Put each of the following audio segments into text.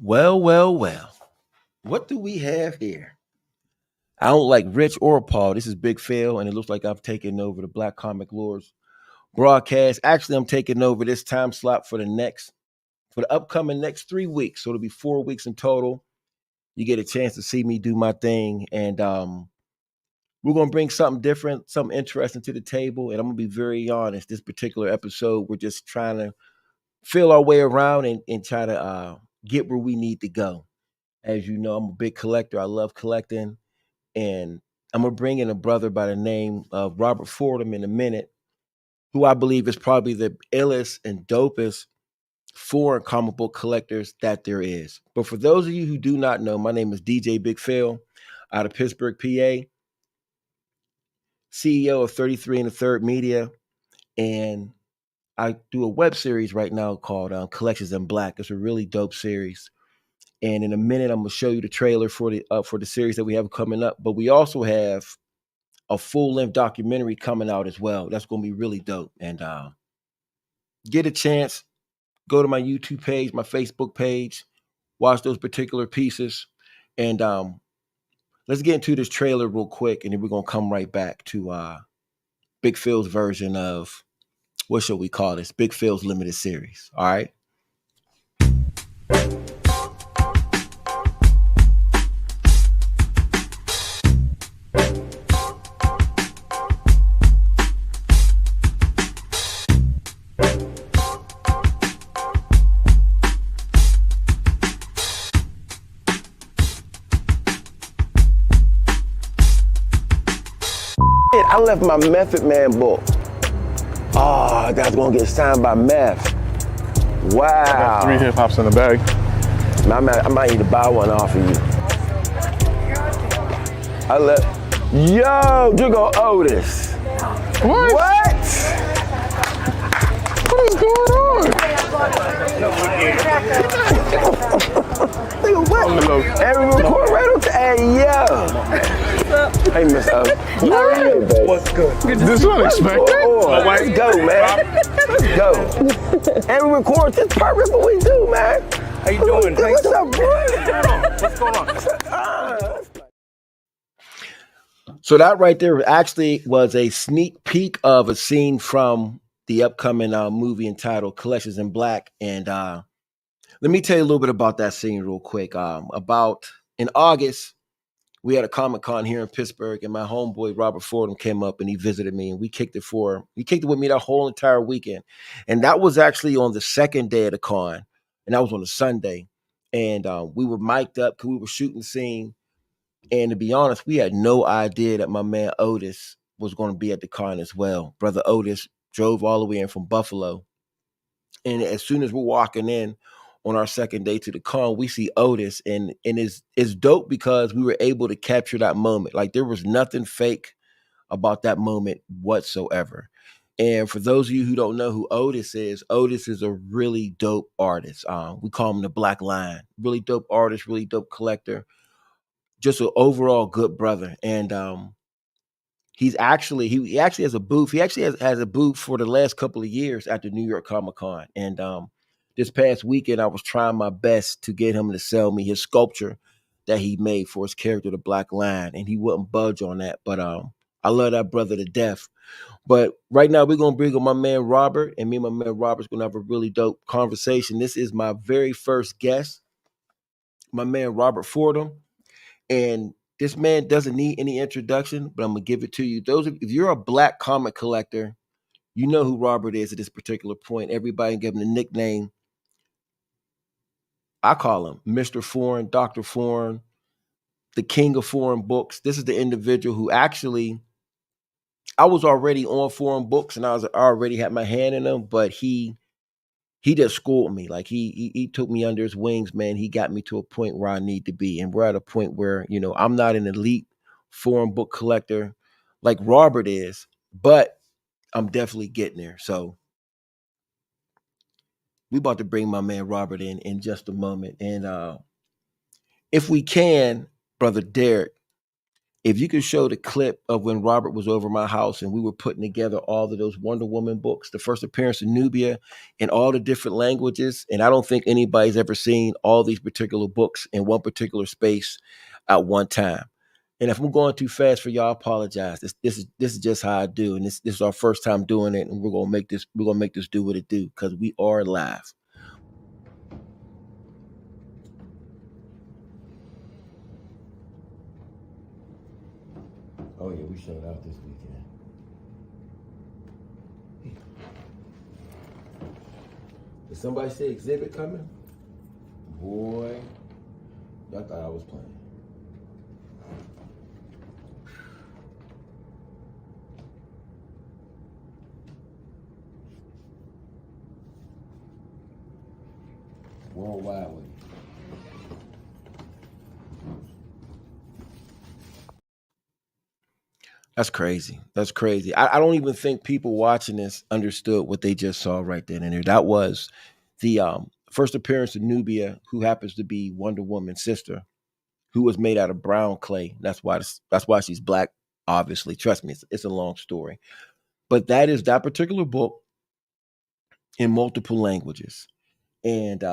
Well. What do we have here? I don't like Rich or Paul. This is Big Phill, and it looks like I've taken over the Black Comic Lords broadcast. Actually, I'm taking over this time slot for the upcoming next 3 weeks. So it'll be 4 weeks in total. You get a chance to see me do my thing, and we're gonna bring something different, something interesting to the table. And I'm gonna be very honest. This particular episode, we're just trying to feel our way around and try to get where we need to go. As you know, I'm a big collector. I love collecting. And I'm going to bring in a brother by the name of Robert Forom in a minute, who I believe is probably the illest and dopest foreign comic book collectors that there is. But for those of you who do not know, my name is DJ Big Phill out of Pittsburgh, PA, CEO of 33 and the Third Media. And I do a web series right now called Collections in Black. It's a really dope series. And in a minute, I'm going to show you the trailer for the series that we have coming up. But we also have a full-length documentary coming out as well. That's going to be really dope. And get a chance, go to my YouTube page, my Facebook page, watch those particular pieces. And let's get into this trailer real quick, and then we're going to come right back to Big Phil's version of, what shall we call this? Big Phil's limited series. All right? I left my Method Man book. Oh, that's gonna get signed by Meth. Wow. I got 3 hip hops in the bag. I might need to buy one off of you. Yo, you're gonna owe this. What? What? What is going on? Nigga, what? I'm low Hey, Miss O. What's good? This is unexpected. Let's go, man. Let's go. And we record this perfect what we do, man. How you doing? What's up, boy? What's going on? So that right there actually was a sneak peek of a scene from the upcoming movie entitled Collections in Black. And let me tell you a little bit about that scene real quick. About in August, we had a Comic-Con here in Pittsburgh, and my homeboy Robert Forom came up and he visited me, and we kicked it with me that whole entire weekend. And that was actually on the second day of the con, and that was on a Sunday. And we were mic'd up because we were shooting the scene. And to be honest, we had no idea that my man Otis was going to be at the con as well. Brother Otis drove all the way in from Buffalo. And as soon as we're walking in on our second day to the con, we see Otis, and it's dope because we were able to capture that moment. Like, there was nothing fake about that moment whatsoever. And for those of you who don't know who Otis is a really dope artist. We call him the Black Lion. Really dope artist, really dope collector. Just an overall good brother. And he actually has a booth. He actually has a booth for the last couple of years at the New York Comic-Con. And this past weekend, I was trying my best to get him to sell me his sculpture that he made for his character, the Black Lion, and he wouldn't budge on that. But I love that brother to death. But right now, we're going to bring on my man Robert, and me and my man Robert's going to have a really dope conversation. This is my very first guest, my man Robert Fordham. And this man doesn't need any introduction, but I'm going to give it to you. If you're a Black comic collector, you know who Robert is at this particular point. Everybody give him the nickname. I call him Mr. Foreign, Dr. Foreign, the king of foreign books. This is the individual who actually, I was already on foreign books and I already had my hand in them, but he just schooled me. Like he took me under his wings, man. He got me to a point where I need to be. And we're at a point where, I'm not an elite foreign book collector like Robert is, but I'm definitely getting there. So we about to bring my man Robert in just a moment. And if we can, brother Derek, if you could show the clip of when Robert was over my house and we were putting together all of those Wonder Woman books, the first appearance of Nubia in all the different languages. And I don't think anybody's ever seen all these particular books in one particular space at one time. And if I'm going too fast for y'all, I apologize. This is just how I do. And this is our first time doing it. And we're gonna make this do what it do, because we are live. Oh yeah, we showed out this weekend. Did somebody say exhibit coming? Boy, I thought I was playing. Worldwide with you. That's crazy. That's crazy. I don't even think people watching this understood what they just saw right then and there. That was the first appearance of Nubia, who happens to be Wonder Woman's sister, who was made out of brown clay. That's why she's black. Obviously, trust me, it's a long story. But that is that particular book in multiple languages, and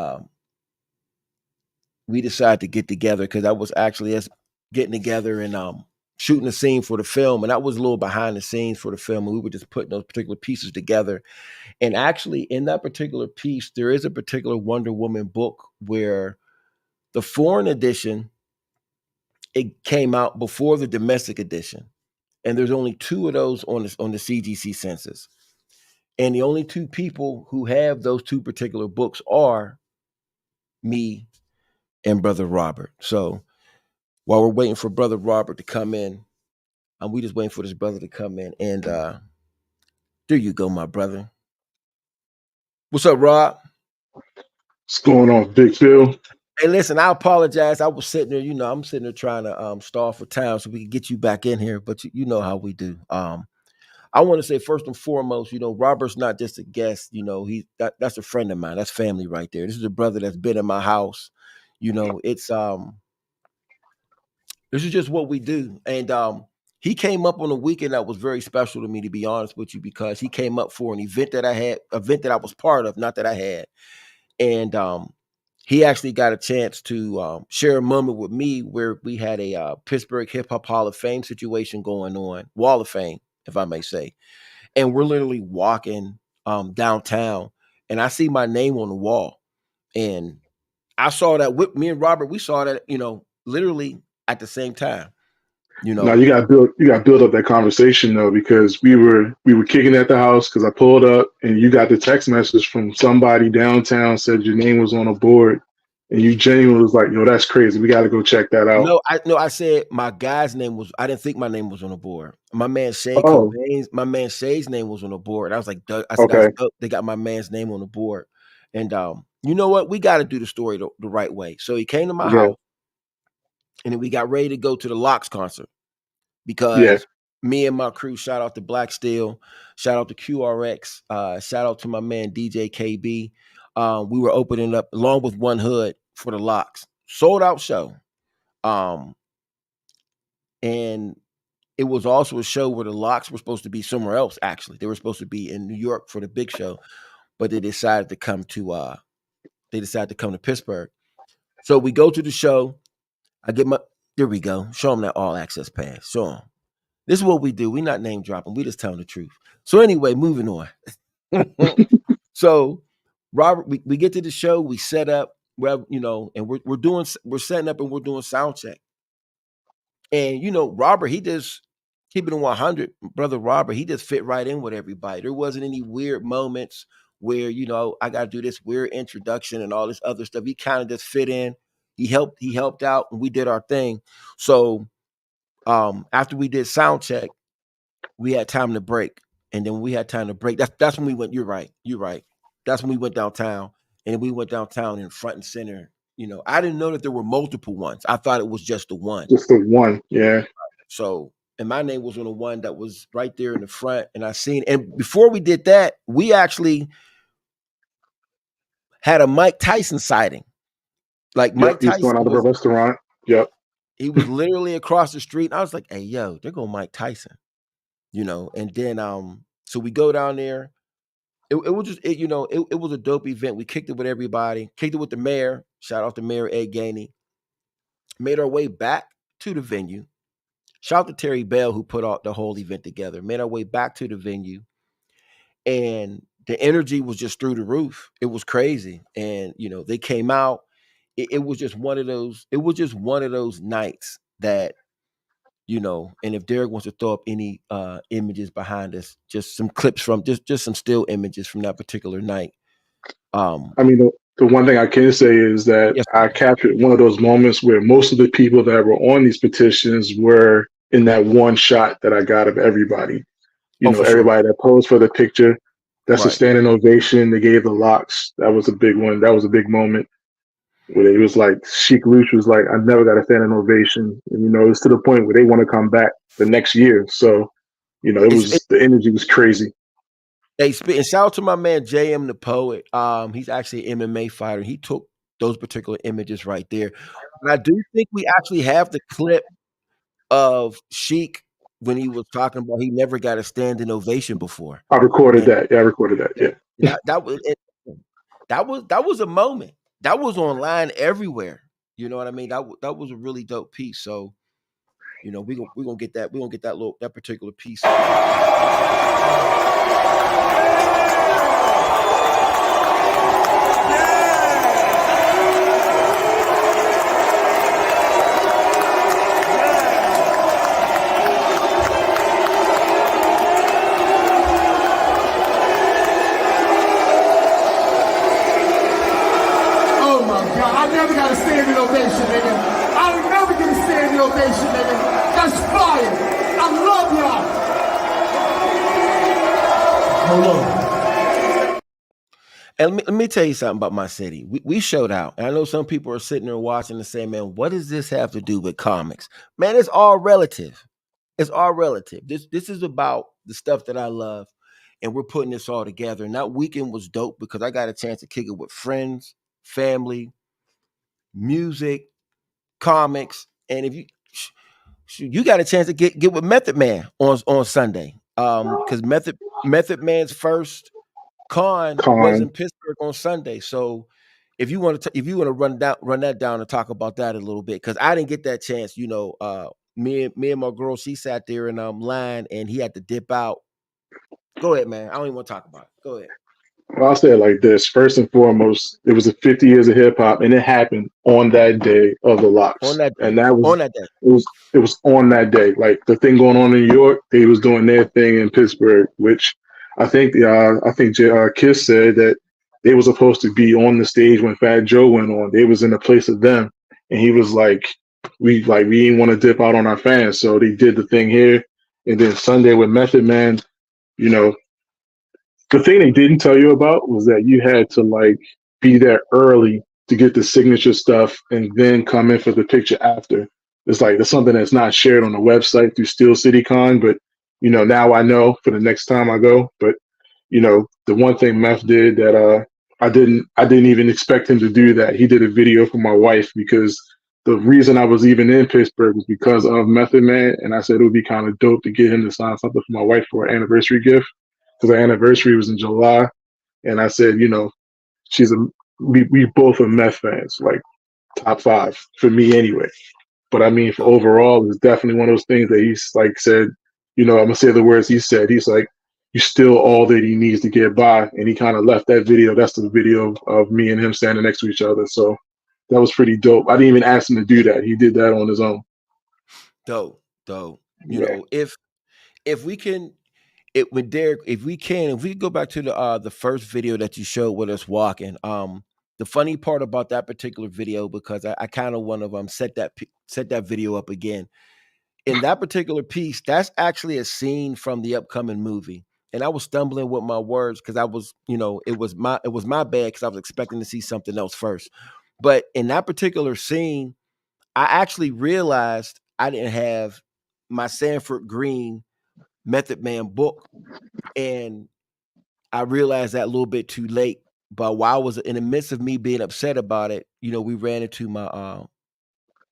we decided to get together because that was actually us getting together and shooting a scene for the film. And that was a little behind the scenes for the film. And we were just putting those particular pieces together. And actually, in that particular piece, there is a particular Wonder Woman book where the foreign edition, it came out before the domestic edition. And there's only two of those on the CGC census. And the only two people who have those two particular books are me and Brother Robert. So while we're waiting for Brother Robert to come in, we just waiting for this brother to come in. And there you go, my brother. What's up, Rob? What's going on, Big Phill? Hey, listen, I apologize. I was sitting there, I'm sitting there trying to stall for time so we can get you back in here, but you know how we do. I want to say first and foremost, Robert's not just a guest. That's a friend of mine. That's family right there. This is a brother that's been in my house. It's this is just what we do. And He came up on a weekend that was very special to me, to be honest with you, because he came up for an event that I was part of, not that I had. And he actually got a chance to share a moment with me where we had a Pittsburgh Hip Hop Hall of Fame situation going on, Wall of Fame, if I may say. And we're literally walking downtown, and I see my name on the wall. And I saw that with me and Robert, we saw that, literally at the same time, you Now know. you got to build up that conversation though, because we were kicking at the house because I pulled up and you got the text message from somebody downtown said your name was on a board, and you genuinely was like, yo, that's crazy. We got to go check that out. No, I said my guy's name was. I didn't think my name was on the board. My man Shay Oh, Cobain's, my man Shay's name was on the board. I was like, I said that's okay, dope. They got my man's name on the board, and you know what? We got to do the story the right way. So he came to my yeah, house, and then we got ready to go to the Locks concert yeah. because me and my crew, shout out to Black Steel, shout out to QRX, shout out to my man DJ KB. We were opening up along with One Hood for the Locks, sold out show. Um, and it was also a show where the Locks were supposed to be somewhere else. Actually, they were supposed to be in New York for the big show, but they decided to come to Pittsburgh. So we go to the show. I get my There we go. Show them that all access pass. Show them. This is what we do. We not name dropping. We just telling the truth. So anyway, moving on. So Robert, we get to the show. We set up. And we're setting up and we're doing sound check. And Robert, he just keeping it 100, brother Robert, he just fit right in with everybody. There wasn't any weird moments where I got to do this weird introduction and all this other stuff. He kind of just fit in. He helped out, and we did our thing. So after we did sound check, we had time to break, and then when we had time to break, that's when we went. You're right. You're right. That's when we went downtown, and we went downtown in front and center. I didn't know that there were multiple ones. I thought it was just the one. Just the one. Yeah. So, and my name was on the one that was right there in the front, and I seen. And before we did that, we actually had a Mike Tyson sighting. Like Yep. Mike He's going Tyson out of a restaurant. Yep. he was literally across the street. And I was like, "Hey, yo, there go Mike Tyson," And then, so we go down there. It was just, it was a dope event. We kicked it with everybody. Kicked it with the mayor. Shout out to Mayor Ed Gainey. Made our way back to the venue. Shout out to Terry Bell, who put out the whole event together. Made our way back to the venue, and the energy was just through the roof. It was crazy, and they came out. It was just one of those. It was just one of those nights that And if Derek wants to throw up any images behind us, just some clips from just some still images from that particular night. I mean, the one thing I can say is that Yes, I captured one of those moments where most of the people that were on these petitions were in that one shot that I got of everybody. oh for sure, Everybody that posed for the picture. That's a right. standing ovation. They gave the locks. That was a big one. That was a big moment where it was like Sheik Luch was like, I never got a standing ovation. And, it was to the point where they want to come back the next year. So, It's the energy was crazy. and shout out to my man JM the Poet. He's actually an MMA fighter. He took those particular images right there. And I do think we actually have the clip of Sheik when he was talking about he never got a standing ovation before. I recorded And that. Yeah, I recorded that. Yeah. that was a moment. That was online everywhere. You know what I mean? That was a really dope piece. So, we're gonna get that particular piece. Oh my God, I never got a standing ovation, nigga. I will never get a standing ovation, nigga. That's fire. I love y'all. Hold on. And let me tell you something about my city. We showed out. And I know some people are sitting there watching and saying, man, what does this have to do with comics? Man, it's all relative. It's all relative. This is about the stuff that I love. And we're putting this all together. And that weekend was dope because I got a chance to kick it with friends, family, music, comics. And shoot, you got a chance to get with Method Man on Sunday. Because Method Man's first con was in Con. Pittsburgh on Sunday. So if you want to run that down and talk about that a little bit, because I didn't get that chance. Me and my girl, she sat there in line and he had to dip out. Go ahead, man. I don't even want to talk about it. Go ahead. Well, I'll say it like this. First and foremost, it was the 50 years of hip hop, and it happened on that day of the On locks, that and day. that was On that day. it was on that day. Like the thing going on in New York, they was doing their thing in Pittsburgh, which I think Kiss said that they were supposed to be on the stage when Fat Joe went on. They was in the place of them, and he was we didn't want to dip out on our fans, so they did the thing here, and then Sunday with Method Man, you know, the thing they didn't tell you about was that you had to like be there early to get the signature stuff and then come in for the picture after. It's like that's something that's not shared on the website through Steel City Con, but now I know for the next time I go. But the one thing Meth did that I didn't even expect him to do that. He did a video for my wife because the reason I was even in Pittsburgh was because of Method Man, and I said it would be kind of dope to get him to sign something for my wife for an anniversary gift because our anniversary was in July, and I said, she's we both are Meth fans, like top five for me anyway. But I mean, for overall, it's definitely one of those things that he's like said. I'm gonna say the words he said. He's like, "You're still all that he needs to get by," and he kind of left that video. That's the video of me and him standing next to each other. So that was pretty dope. I didn't even ask him to do that. He did that on his own. Dope. Dope. Yeah. If we can it with Derek, if we go back to the first video that you showed with us walking, the funny part about that particular video, because I kind of want to set that video up again. In that particular piece, that's actually a scene from the upcoming movie. And I was stumbling with my words because I was, it was my bad because I was expecting to see something else first. But in that particular scene, I actually realized I didn't have my Sanford Green Method Man book, and I realized that a little bit too late. But while I was in the midst of me being upset about it, we ran into my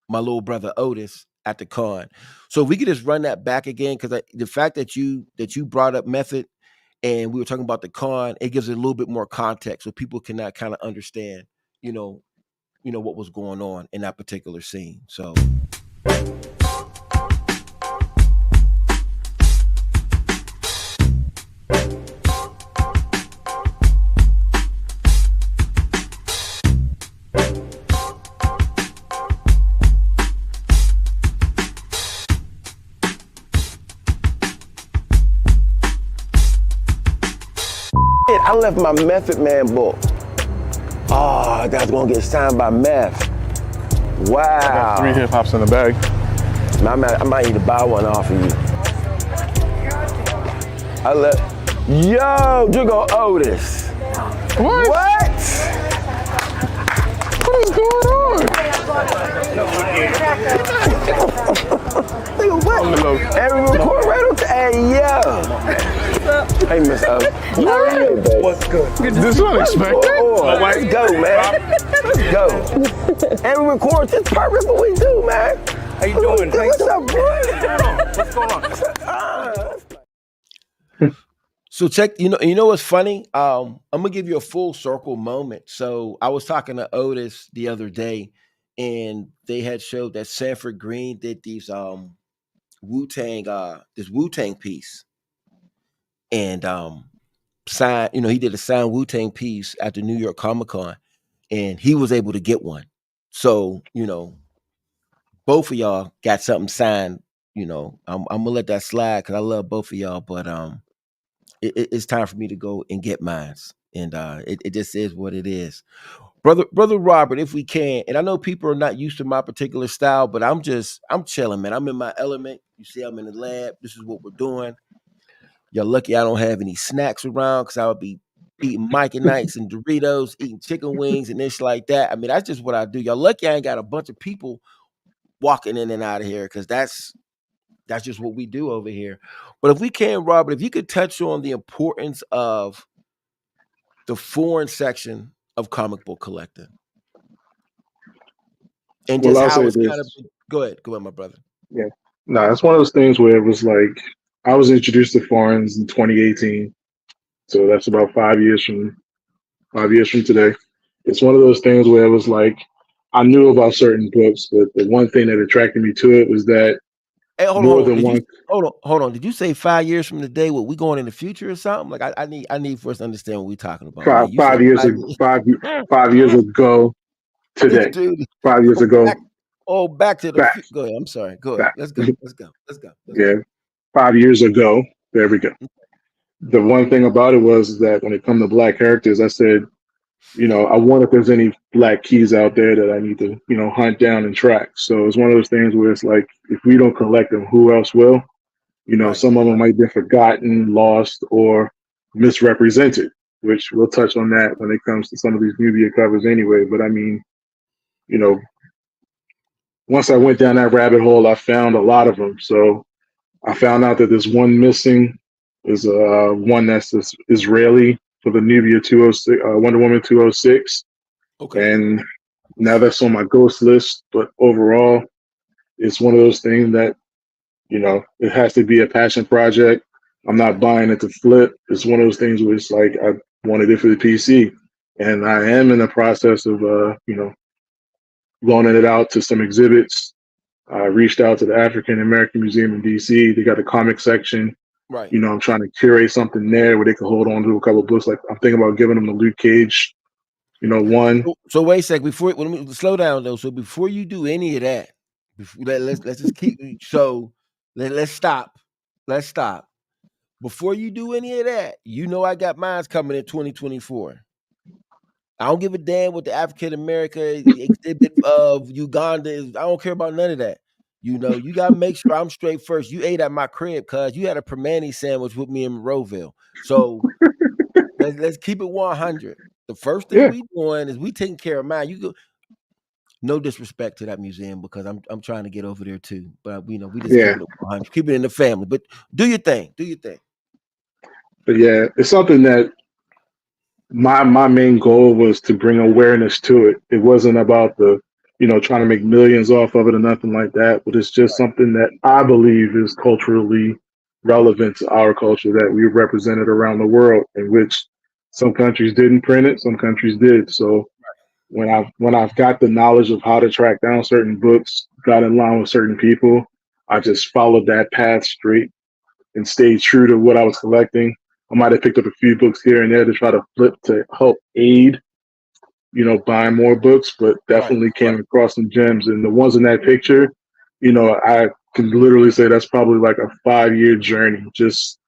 little brother Otis at the con. So if we could just run that back again, because the fact that you brought up Method and we were talking about the con, it gives it a little bit more context so people can kind of understand, what was going on in that particular scene. So I left my Method Man book. Oh, that's gonna get signed by Meth. Wow. I got 3 hip hops in the bag. I might need to buy one off of you. Yo, you go Otis. What? What? What is going on? Nigga, what? Every record right on. Hey, yo. Hey, Miss O. What's good? This is unexpected. Let's go, man. Let's go. Every record just perfect what we do, man. How you doing? What's up, boy? What's going on? So check, you know what's funny? I'm gonna give you a full circle moment. So I was talking to Otis the other day, and they had showed that Sanford Green did these this Wu-Tang piece. And he did a signed Wu-Tang piece at the New York Comic Con, and he was able to get one. So, both of y'all got something signed. I'm gonna let that slide because I love both of y'all, but it's time for me to go and get mines. And it just is what it is. Brother Robert, if we can, and I know people are not used to my particular style, but I'm chilling, man. I'm in my element. You see, I'm in the lab. This is what we're doing. You're lucky I don't have any snacks around because I would be eating Mike and Nights and Doritos, eating chicken wings and this like that. I mean, that's just what I do. You're lucky I ain't got a bunch of people walking in and out of here because that's just what we do over here. But if we can, Robert, if you could touch on the importance of the foreign section of comic book collecting. And just Well, I'll how say it's kind of this. go ahead, my brother. Yeah. Nah, it's one of those things where it was like I was introduced to foreigns in 2018, so that's about 5 years from today. It's one of those things where it was like I knew about certain books, but the one thing that attracted me to it was that Hey, hold on, more hold on. than Did you one hold on? Did you say 5 years from today? What we going in the future or something? Like I need for us to understand what we talking about, man. five You five said years five ago, years. 5 years ago This today, dude. 5 years Oh, ago back. Oh, back to the. back Go ahead. I'm sorry. Go ahead. back. Let's go. Let's go. Let's go. Let's go. Yeah, 5 years ago. There we go. The one thing about it was that when it come to black characters, I said, I wonder if there's any black keys out there that I need to, hunt down and track. So it's one of those things where it's like, if we don't collect them, who else will? Right. Some of them might be forgotten, lost, or misrepresented, which we'll touch on that when it comes to some of these media covers anyway. But I mean, you know, once I went down that rabbit hole, I found a lot of them. So I found out that there's one missing. Is one that's Israeli for the Nubia 206, Wonder Woman 206, Okay. and now that's on my ghost list. But overall, it's one of those things that it has to be a passion project. I'm not buying it to flip. It's one of those things where it's like I wanted it for the PC, and I am in the process of loaning it out to some exhibits. I reached out to the African American Museum in DC. They got a comic section. Right. I'm trying to curate something there where they can hold on to a couple of books. Like I'm thinking about giving them the Luke Cage, one. So wait a sec. Before let me slow down though. So before you do any of that, let's just keep. So let's stop. Let's stop. Before you do any of that, I got mines coming in 2024. I don't give a damn what the African America exhibit of Uganda is. I don't care about none of that. You gotta make sure I'm straight first. You ate at my crib, cuz you had a permani sandwich with me in Monroeville. So let's keep it 100. The first thing Yeah, we doing is we taking care of mine. You go. No disrespect to that museum because I'm trying to get over there too. But we just yeah. keep it at 100. Keep it in the family. But do your thing. Do your thing. But yeah, it's something that my main goal was to bring awareness to it. It wasn't about the trying to make millions off of it or nothing like that, but it's just something that I believe is culturally relevant to our culture that we represented around the world, in which some countries didn't print it, some countries did. So when I've got the knowledge of how to track down certain books, got in line with certain people, I just followed that path straight and stayed true to what I was collecting. I might have picked up a few books here and there to try to flip to help aid, buying more books, but Right. definitely Right. came across some gems. And the ones in that picture, I can literally say that's probably like a 5 year journey, just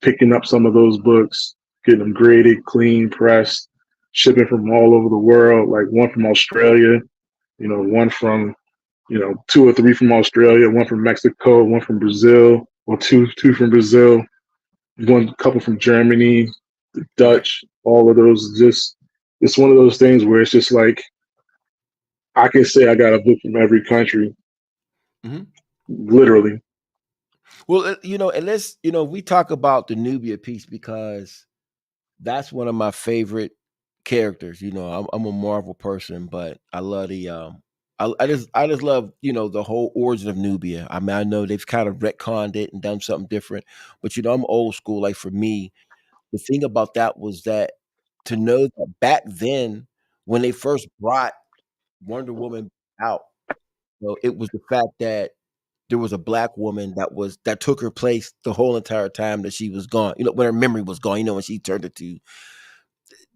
picking up some of those books, getting them graded, clean, pressed, shipping from all over the world, like one from Australia, one from, two or three from Australia, one from Mexico, one from Brazil, or two from Brazil, one couple from Germany, the Right. Dutch, all of those. Just it's one of those things where it's just like I can say I got a book from every country, Hmm. literally. Well, and let's we talk about the Nubia piece because that's one of my favorite characters. I'm a Marvel person, but I love the I just love the whole origin of Nubia. I mean, I know they've kind of retconned it and done something different, but I'm old school. Like for me, the thing about that was that to know that back then when they first brought Wonder Woman out, it was the fact that there was a black woman that took her place the whole entire time that she was gone. When her memory was gone. When she turned into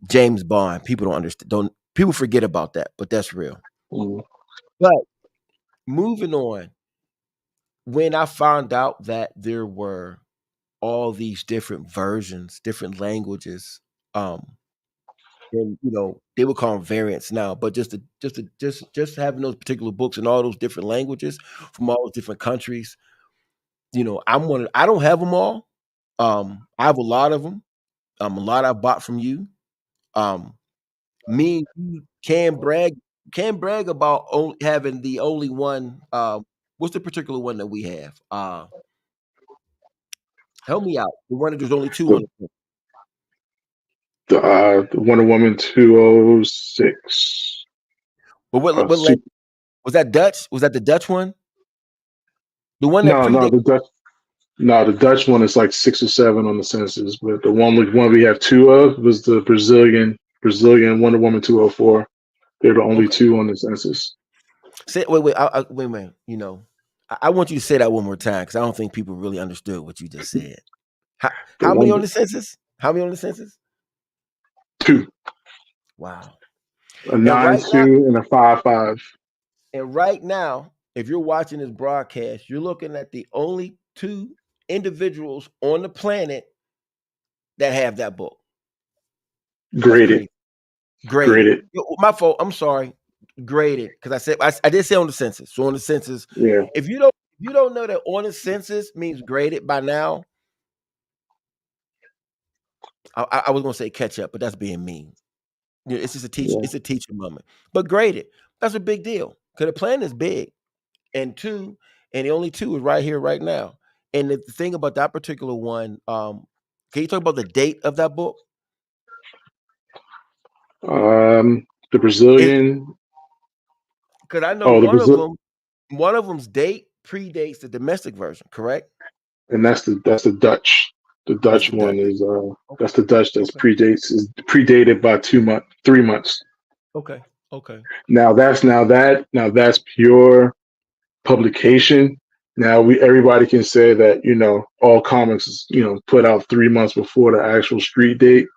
James Bond. People don't understand. Don't people forget about that? But that's real. Mm. But moving on, when I found out that there were all these different versions, different languages, um, and they would call them variants now. But just having those particular books in all those different languages from all those different countries, I'm one. I don't have them all. I have a lot of them. A lot I bought from you. Um, Me and you can brag about having the only one. What's the particular one that we have? Help me out. The one that there's only two The, on the book. the Wonder Woman 206. But what Uh, what su- language was that? Dutch? Was that the Dutch one? The one that No, no, predates. the Dutch one is like 6 or 7 on the census, but the one we have two of was the Brazilian Wonder Woman 204. They're the only Okay. two on the census. Say wait. Wait a minute. I want you to say that one more time because I don't think people really understood what you just said. How, The how many one on the census? How many on the census? two, Wow. a And nine right now, two and a 5-5. if you're watching this broadcast, you're looking at the only two individuals on the planet that have that book. That's Graded, crazy. Graded. graded. My fault. I'm sorry. Graded because I did say on the census. So on the census, Yeah, if you don't know that on the census means graded by now, I was gonna say catch up, but that's being mean. It's just a teach. yeah. It's a teaching moment. But graded, that's a big deal because the plan is big. And two, and the only two is right here, right now. And the thing about that particular one, can you talk about the date of that book? The It Brazilian. because I know Oh, the Brazil, one of them's date predates the domestic version, correct? and that's the Dutch. The That's Dutch the Dutch. one is Okay, that's the Dutch that's okay, predated by 2 months, 3 months. okay, okay. Now that's pure publication. Now everybody can say that all comics is put out 3 months before the actual street date.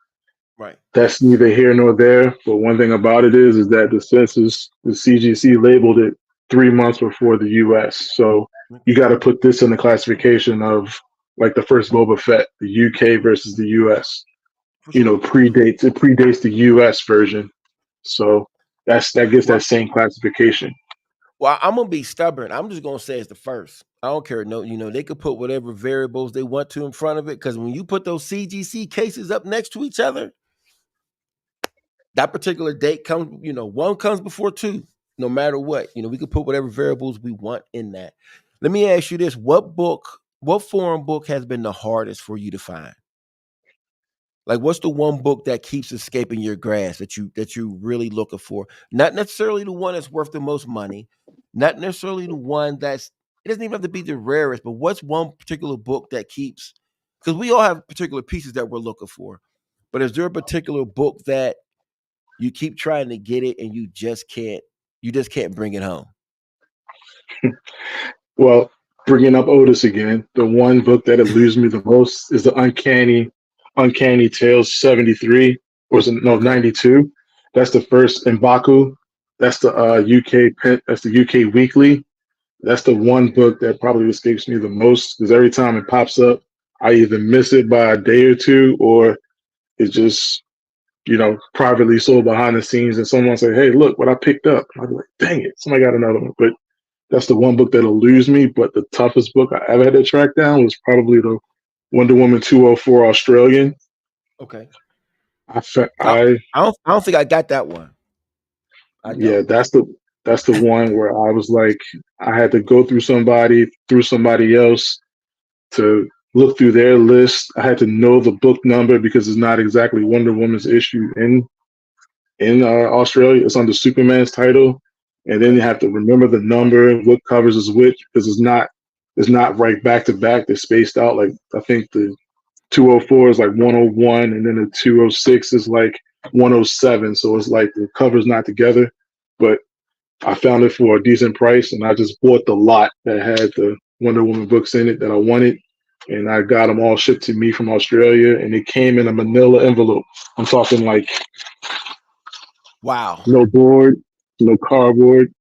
Right. That's neither here nor there. But one thing about it is that the CGC labeled it 3 months before the US. So you got to put this in the classification of like the first Boba Fett, the UK versus the US. For sure. It predates the US version. So that gets Well, that same classification. I'm gonna be stubborn. I'm just gonna say it's the first. I don't care. No, they could put whatever variables they want to in front of it because when you put those CGC cases up next to each other, that particular date comes, one comes before two, no matter what. We could put whatever variables we want in that. Let me ask you this. What foreign book has been the hardest for you to find? Like what's the one book that keeps escaping your grasp that you really looking for? Not necessarily the one that's worth the most money, not necessarily the one that's it doesn't even have to be the rarest, but what's one particular book that keeps because we all have particular pieces that we're looking for. But is there a particular book that you keep trying to get it and you just can't bring it home? Well, bringing up Otis again, the one book that eludes me the most is the Uncanny Tales 73, or is it, no, Okay. 92. That's the first Mbaku. That's the Okay. That's the UK Weekly. That's the one book that probably escapes me the most because every time it pops up, I either miss it by a day or two, or it's just privately sold behind the scenes, and someone say, "Hey, look what I picked up." I'm like, "Dang it, somebody got another one." But that's the one book that'll lose me. But the toughest book I ever had to track down was probably the Wonder Woman 204 Australian. Okay. I, fe- I, I I don't think I got that one. I Yeah, don't. that's the one where I was like, I had to go through somebody else to look through their list. I had to know the book number because it's not exactly Wonder Woman's issue in Australia. It's under Superman's title, and then you Okay. have to remember the number, what covers is which, because it's not right back to back. They're spaced out. Like I think the 204 is like 101, and then the 206 is like 107. So it's like the covers not together. But I found it for a decent price, and I just bought the lot that had the Wonder Woman books in it that I wanted, and I got them all shipped to me from Australia, and it came in a Manila envelope. I'm talking like Wow. no board, no cardboard.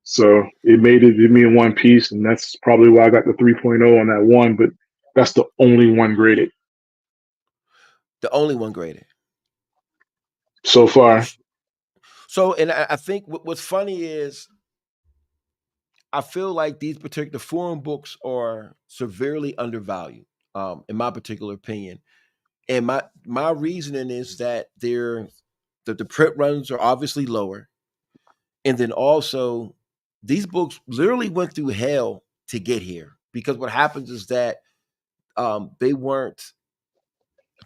So it made it in me in one piece, and that's probably why I got the 3.0 on that one. But that's the only one graded The only one graded. so You far. sh- So, and I think what's funny is I feel like these particular foreign books are severely undervalued, in my particular opinion. And my reasoning is that the print runs are obviously lower, and then also these books literally went through hell to get here because what happens is that they weren't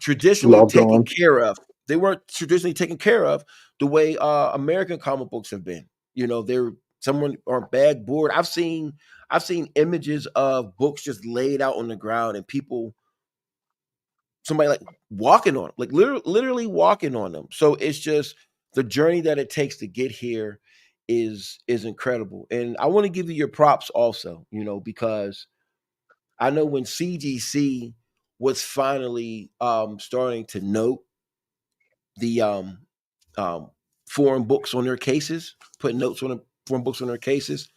traditionally Loved taken on. care of. They weren't traditionally taken care of the way American comic books have been. They're someone on bag board. I've seen images of books just laid out on the ground and people, somebody like walking on them, like literally walking on them. So it's just the journey that it takes to get here is incredible. And I want to give you your props also, because I know when CGC was finally starting to note the foreign books on their cases, putting notes on the foreign books on their cases,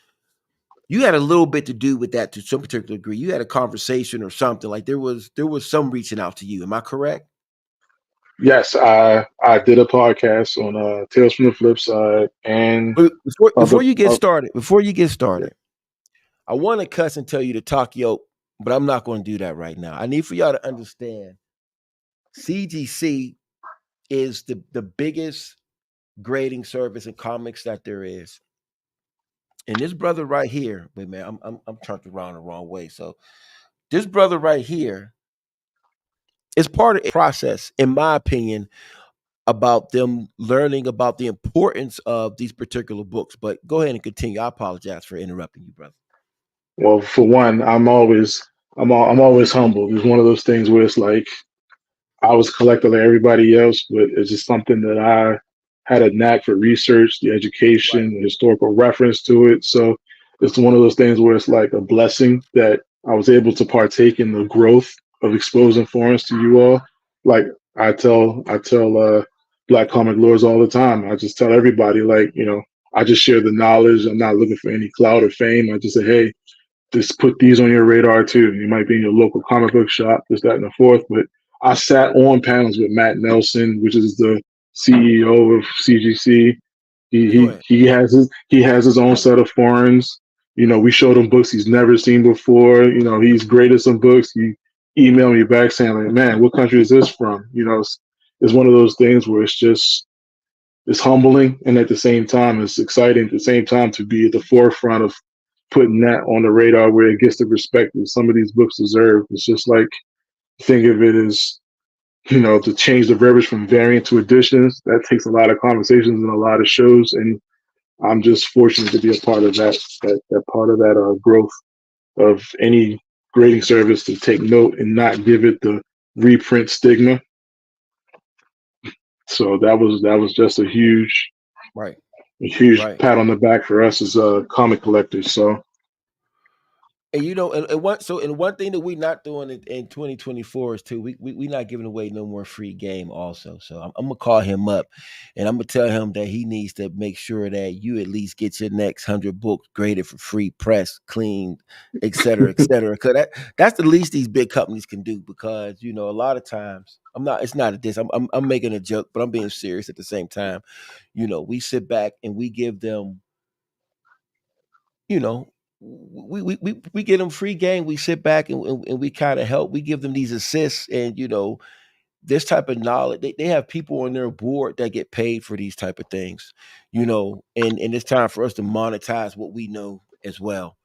you had a little bit to do with that to some particular degree. You had a conversation or something, like there was some reaching out to you. Am I correct? Yes, I did a podcast on Tales from the Flip Side and Before other. you get started, Yeah. I want to cuss and tell you to talk yo, but I'm not going to do that right now. I need for y'all to understand CGC is the biggest grading service in comics that there is. And this brother right here, wait man, I'm turned around the wrong way. So this brother right here is part of the process, in my opinion, about them learning about the importance of these particular books. But go ahead and continue. I apologize for interrupting you, brother. Well, for one, I'm always humble. It's one of those things where it's like I was a collector like everybody else, but it's just something that I had a knack for research, the Right. education, the historical reference to it. So it's one of those things where it's like a blessing that I was able to partake in the growth of exposing foreigners to you all. Like I tell Black comic lords all the time. I just tell everybody, like, I just share the knowledge. I'm not looking for any clout or fame. I just say, hey, just put these on your radar too. You might be in your local comic book shop, this, that, and the fourth. But I sat on panels with Matt Nelson, which is the CEO of CGC. He Go he ahead. he has his own set of foreigns. We showed him books he's never seen before. He's graded some books. He emailed me back saying, like, man, what country is this from? It's one of those things where it's humbling, and at the same time it's exciting at the same time to be at the forefront of putting that on the radar where it gets the respect that some of these books deserve. It's just like, think of it as, to change the verbiage from variant to editions. That takes a lot of conversations and a lot of shows, and I'm just fortunate to be a part of that part of that growth of any grading service, to take note and not give it the reprint stigma. So that was just Right. a huge Right. pat on the back for us as comic collectors. So And one thing that we're not doing in 2024 is too, we not giving away no more free game also. So I'm gonna call him up and I'm gonna tell him that he needs to make sure that you at least get your next 100 books graded for free, pressed, cleaned, et cetera, et cetera. Because that's the least these big companies can do, because a lot of times it's not a diss. I'm making a joke, but I'm being serious at the same time. We sit back and we give them, you know, we get them free game. We sit back and we kind of help. We give them these assists, and this type of knowledge. They have people on their board that get paid for these type of things, and it's time for us to monetize what we know as well.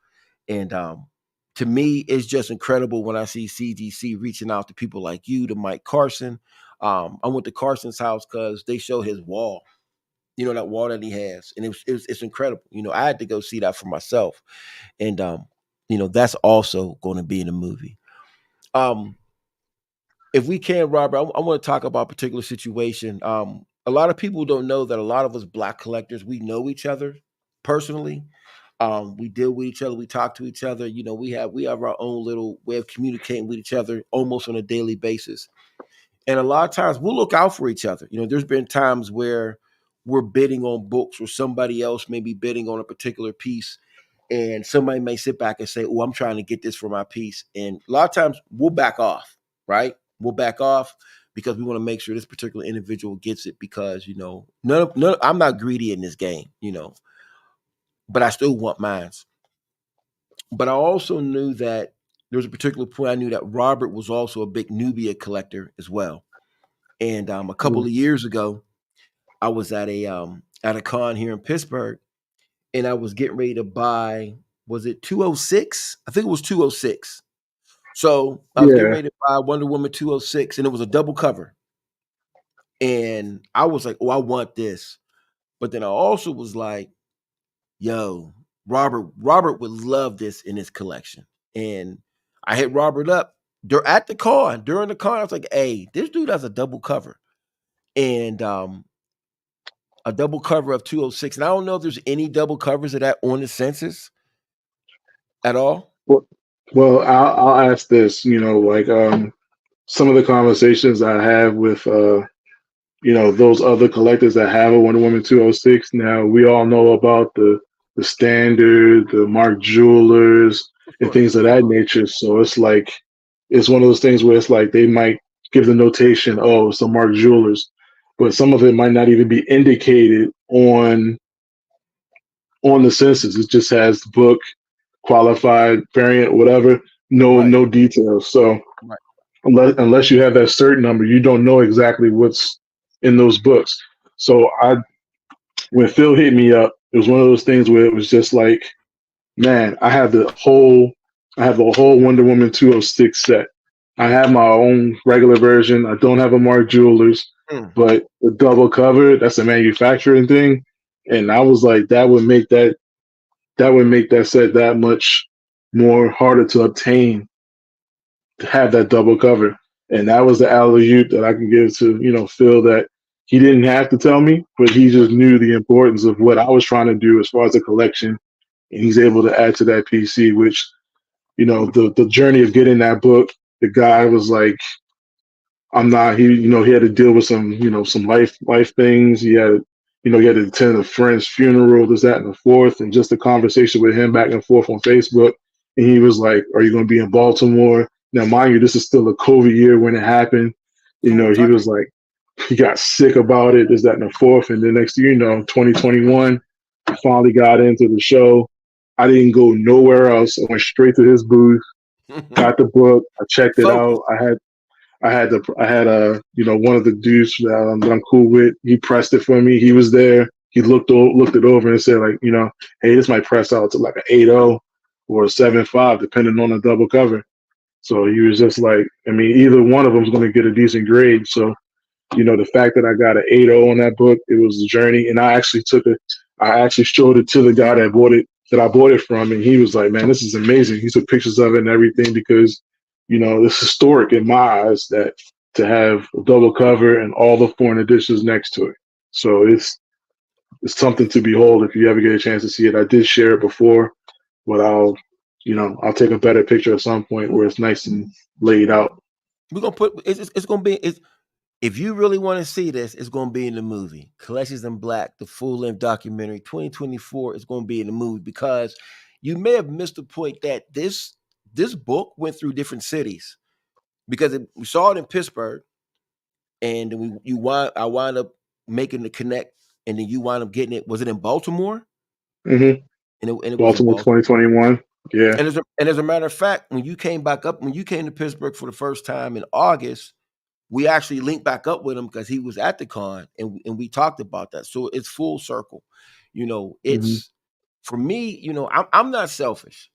And to me, it's just incredible when I see CGC reaching out to people like you, to Mike Carson. I went to Carson's house because they showed his wall. That wall that he has, and it's incredible. I had to go see that for myself, and that's also going to be in the movie. Um, if we can, Robert, I want to talk about a particular situation. A lot of people don't know that a lot of us Black collectors, we know each other personally. We deal with each other, we talk to each other. We have our own little way of communicating with each other almost on a daily basis. And a lot of times we'll look out for each other. There's been times where we're bidding on books, or somebody else may be bidding on a particular piece, and somebody may sit back and say, "Oh, I'm trying to get this for my piece." And a lot of times we'll back off, right? We'll back off because we want to make sure this particular individual gets it, because none. I'm not greedy in this game, but I still want mines. But I also knew that there was a particular point. I knew that Robert was also a big Nubia collector as well. And a couple of years ago, I was at a con here in Pittsburgh, and I was getting ready to buy. Was it 206? I think it was 206. So I was getting yeah, ready to buy Wonder Woman 206, and it was a double cover. And I was like, "Oh, I want this." But then I also was like, "Yo, Robert would love this in his collection. And I hit Robert up at the con during the con. I was like, "Hey, this dude has a double cover, and a double cover of 206." And I don't know if there's any double covers of that on the census at all. Well, I'll ask this. Like some of the conversations I have with those other collectors that have a Wonder Woman 206. Now we all know about the standard, the Mark Jewelers, Of and course. things of that nature. So it's like it's one of those things where it's like they might give the notation, oh, it's the Mark Jewelers, but some of it might not even be indicated on the census. It just has the book, qualified, variant, whatever, Right. no details. So Right. unless you have that certain number, you don't know exactly what's in those books. So when Phil hit me up, it was one of those things where it was just like, man, I have the whole Wonder Woman 206 set. I have my own regular version. I don't have a Mark Jewelers, Mm. but the double cover, that's a manufacturing thing. And I was like, that would make that set that much more harder to obtain, to have that double cover. And that was the alley oop that I can give to, Phil, that he didn't have to tell me, but he just knew the importance of what I was trying to do as far as the collection. And he's able to add to that PC, which, the journey of getting that book, the guy was like, I'm not. He had to deal with some life things. He had to attend a friend's funeral, this, that, and the fourth, and just a conversation with him back and forth on Facebook. And he was like, "Are you going to be in Baltimore?" Now, mind you, this is still a COVID year when it happened. He was like, he got sick about it, this, that, and the fourth. And then next thing you know, 2021, I finally got into the show. I didn't go nowhere else. I went straight to his booth, got the book, I checked it Focus. out. I had one of the dudes that I'm cool with. He pressed it for me. He was there. He looked it over and said, like, hey, this might press out to like an 8.0 or a 7.5, depending on the double cover. So he was just like, I mean, either one of them is going to get a decent grade. So, the fact that I got an 8.0 on that book, it was a journey. And I actually showed it to the guy that I bought it from, and he was like, man, this is amazing. He took pictures of it and everything because it's historic in my eyes that to have a double cover and all the foreign editions next to it. So it's something to behold if you ever get a chance to see it. I did share it before, but I'll take a better picture at some point where it's nice and laid out. We're gonna put it's gonna be if you really want to see this, it's gonna be in the movie. Collections in Black, the full-length documentary, 2024 is gonna be in the movie because you may have missed the point that this book went through different cities because we saw it in Pittsburgh, and then I wound up making the connect, and then you wound up getting it. Was it in Baltimore? Mm-hmm. And it was in Baltimore Baltimore. 2021. Yeah. And as a matter of fact, when you came to Pittsburgh for the first time in August, we actually linked back up with him because he was at the con, and we talked about that. So it's full circle. Mm-hmm. It's for me. I'm not selfish,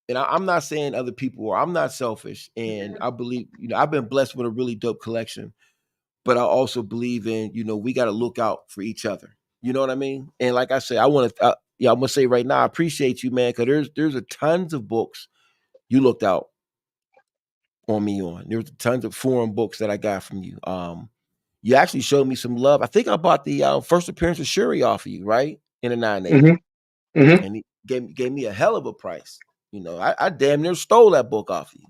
and I'm not saying other people are. I'm not selfish, and I believe I've been blessed with a really dope collection, but I also believe in we got to look out for each other. You know what I mean? And like I say, I'm gonna say right now, I appreciate you, man, because there's a tons of books you looked out on me on. There's tons of Forom books that I got from you. You actually showed me some love. I think I bought the first appearance of Shuri off of you, right? In a 9.8. Mm-hmm. Mm-hmm. And he gave me a hell of a price. I damn near stole that book off of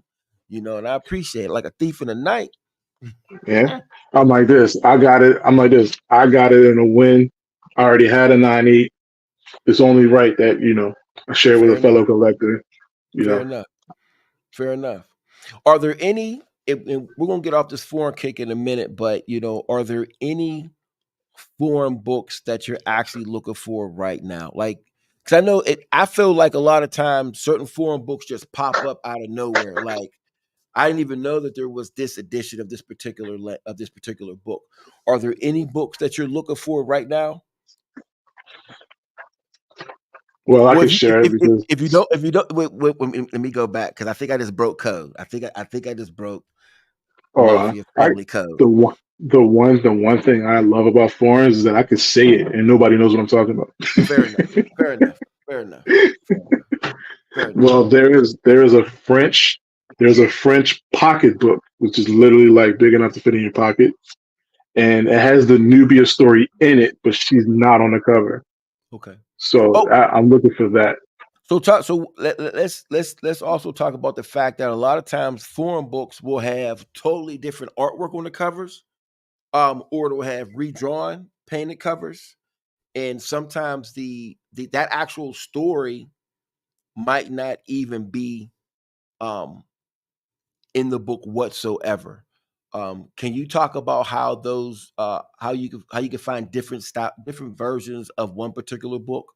you. And I appreciate it like a thief in the night. Yeah. I'm like this. I got it. I'm like this. I got it in a win. I already had a 9.8. It's only right that, I share with a fellow collector. Fair enough. Are there any, and we're going to get off this foreign kick in a minute, but, are there any foreign books that you're actually looking for right now? Like, because I feel like a lot of times certain foreign books just pop up out of nowhere. Like, I didn't even know that there was this edition of this particular book. Are there any books that you're looking for right now? Well, I can share it because if you don't, wait, let me go back because I think I just broke code. I think I just broke Mafia family code. the one thing I love about foreigners is that I can say it and nobody knows what I'm talking about. Fair enough. Fair enough. Fair enough. Well, there is a French pocketbook, which is literally like big enough to fit in your pocket, and it has the Nubia story in it, but she's not on the cover. Okay. So Oh, I'm looking for that. Let's also talk about the fact that a lot of times foreign books will have totally different artwork on the covers, or they'll have redrawn painted covers, and sometimes that actual story might not even be in the book whatsoever. Can you talk about how those how you can find different versions of one particular book?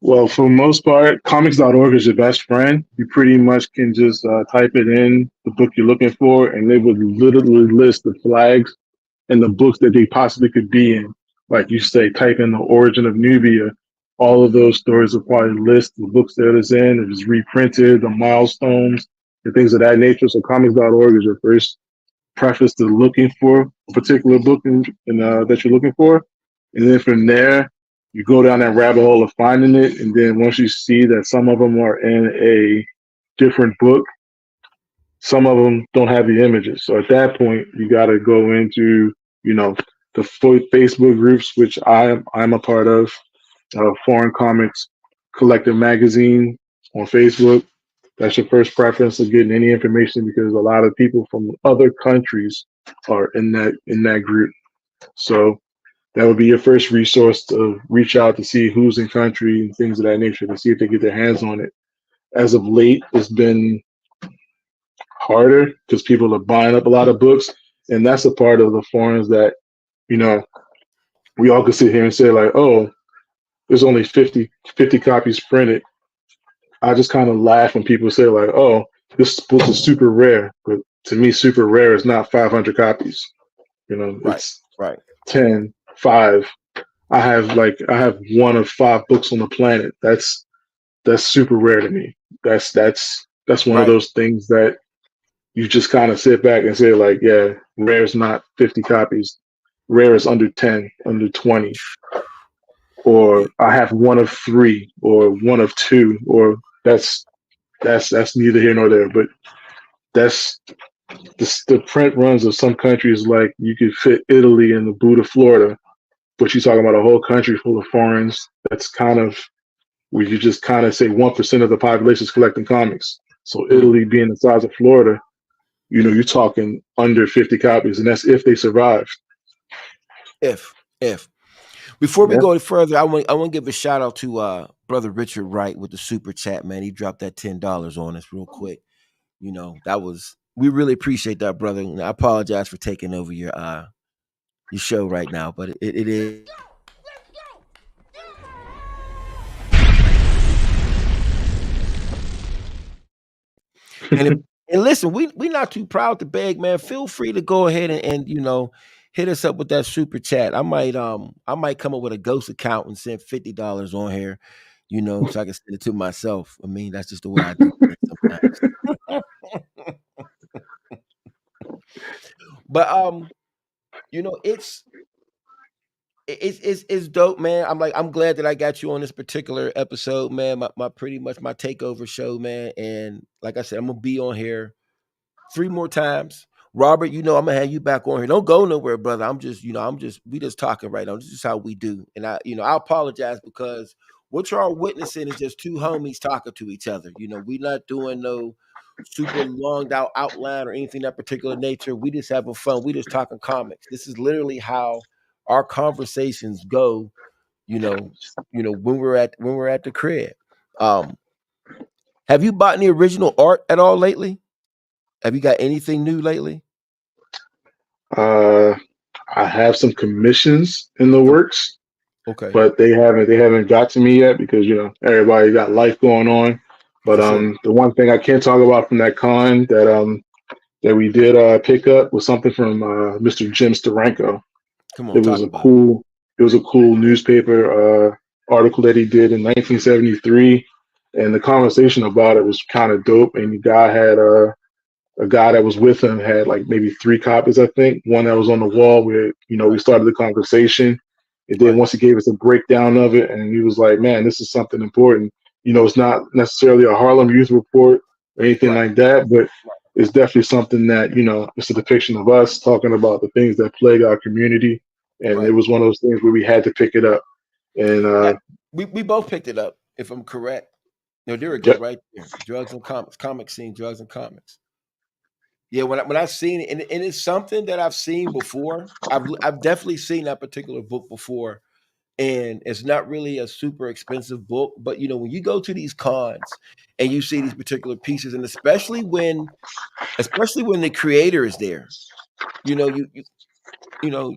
Well, for the most part, comics.org is your best friend. You pretty much can just type it in, the book you're looking for, and they would literally list the flags and the books that they possibly could be in. Like you say, type in the origin of Nubia. All of those stories will probably list the books that it's in, if it's reprinted, the milestones, and things of that nature. So comics.org is your first preface to looking for a particular book that you're looking for. And then from there, you go down that rabbit hole of finding it. And then once you see that some of them are in a different book, some of them don't have the images. So at that point, you got to go into, the Facebook groups, which I'm a part of, Foreign Comics Collective Magazine on Facebook. That's your first preference of getting any information, because a lot of people from other countries are in that group. So that would be your first resource to reach out to see who's in country and things of that nature, to see if they get their hands on it. As of late, it's been harder because people are buying up a lot of books, and that's a part of the forums that we all can sit here and say like, oh, there's only 50 copies printed. I just kind of laugh when people say like, oh, this book is super rare, but to me, super rare is not 500 copies. It's Right. 10, 5. I have one of 5 books on the planet. That's super rare to me. That's one of those things that you just kind of sit back and say like, yeah, rare is not 50 copies. Rare is under 10, under 20. Or I have one of 3 or one of 2, or that's neither here nor there. But that's the print runs of some countries, like you could fit Italy in the boot of Florida, but you're talking about a whole country full of foreigners. That's kind of where you just kind of say 1% of the population is collecting comics. So Italy being the size of Florida, you're talking under 50 copies, and that's if they survive. If before we go any further, I want to give a shout out to brother Richard Wright with the super chat, man. He dropped that $10 on us real quick. We really appreciate that, brother. And I apologize for taking over your show right now, but it is. And listen, we not too proud to beg, man. Feel free to go ahead and hit us up with that super chat. I might come up with a ghost account and send $50 on here, so I can send it to myself. I mean, that's just the way I do it sometimes. But it's dope, man. I'm glad that I got you on this particular episode, man. My pretty much my takeover show, man. And like I said, I'm gonna be on here 3 more times. Robert, I'm gonna have you back on here. Don't go nowhere, brother. We just talking right now. This is how we do. And I apologize because what y'all witnessing is just 2 homies talking to each other. We not doing no super longed out outline or anything that particular nature. We just having fun. We just talking comics. This is literally how our conversations go, when we're at the crib. Have you bought any original art at all lately? Have you got anything new lately? I have some commissions in the works. Okay. But they haven't got to me yet because everybody got life going on. But the one thing I can't talk about from that con that we did pick up was something from Mr. Jim Steranko. Come on, it was a cool newspaper article that he did in 1973, and the conversation about it was kind of dope. And the guy had a guy that was with him had like maybe 3 copies, I think. One that was on the wall where we started the conversation. And then once he gave us a breakdown of it, and he was like, "Man, this is something important. It's not necessarily a Harlem Youth report or anything Right. like that, but it's definitely something that it's a depiction of us talking about the things that plague our community." And it Right. was one of those things where we had to pick it up. And Yeah. We both picked it up, if I'm correct. No, there we go, yep, right there. Drugs and comics, comic scene, drugs and comics. Yeah, when I've seen it, and it's something that I've seen before. I've definitely seen that particular book before, and it's not really a super expensive book. But when you go to these cons and you see these particular pieces, and especially when the creator is there, you know,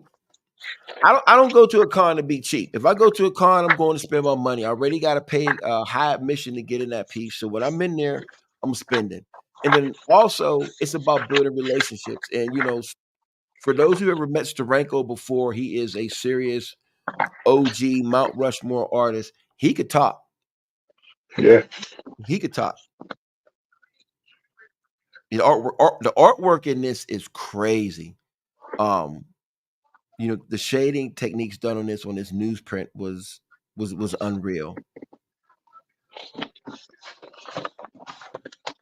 I don't go to a con to be cheap. If I go to a con, I'm going to spend my money. I already got to pay a high admission to get in that piece. So when I'm in there, I'm spending. And then also, it's about building relationships. And for those who ever met Steranko before, he is a serious OG Mount Rushmore artist. He could talk. yeah, He could talk. The artwork in this is crazy. Um, the shading techniques done on this newsprint was unreal.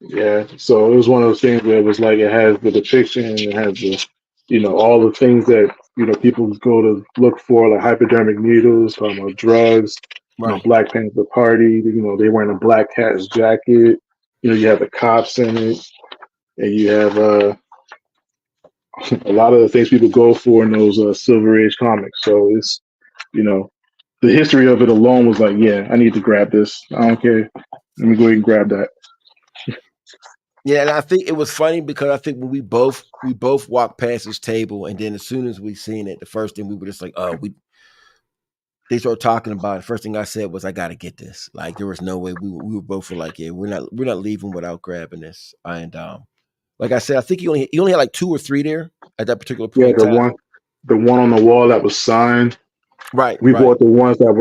yeah. So it was one of those things where it was like it has the depiction and it has all the things that people go to look for, like hypodermic needles, drugs, Right. Black Panther Party. They wearing a black cat's jacket. You have the cops in it, and you have a lot of the things people go for in those Silver Age comics. So it's you know the history of it alone was like, yeah, I need to grab this. I don't care. Let me go ahead and grab that. Yeah, and I think it was funny because I think when we both walked past this table, and then as soon as we seen it, the first thing we were just like, "Oh, they started talking about it." First thing I said was, "I got to get this." Like there was no way we were both were like, "Yeah, we're not leaving without grabbing this." And like I said, I think he only had like 2 or 3 there at that particular Yeah, point in time. the one on the wall that was signed. Right, We right. bought the ones that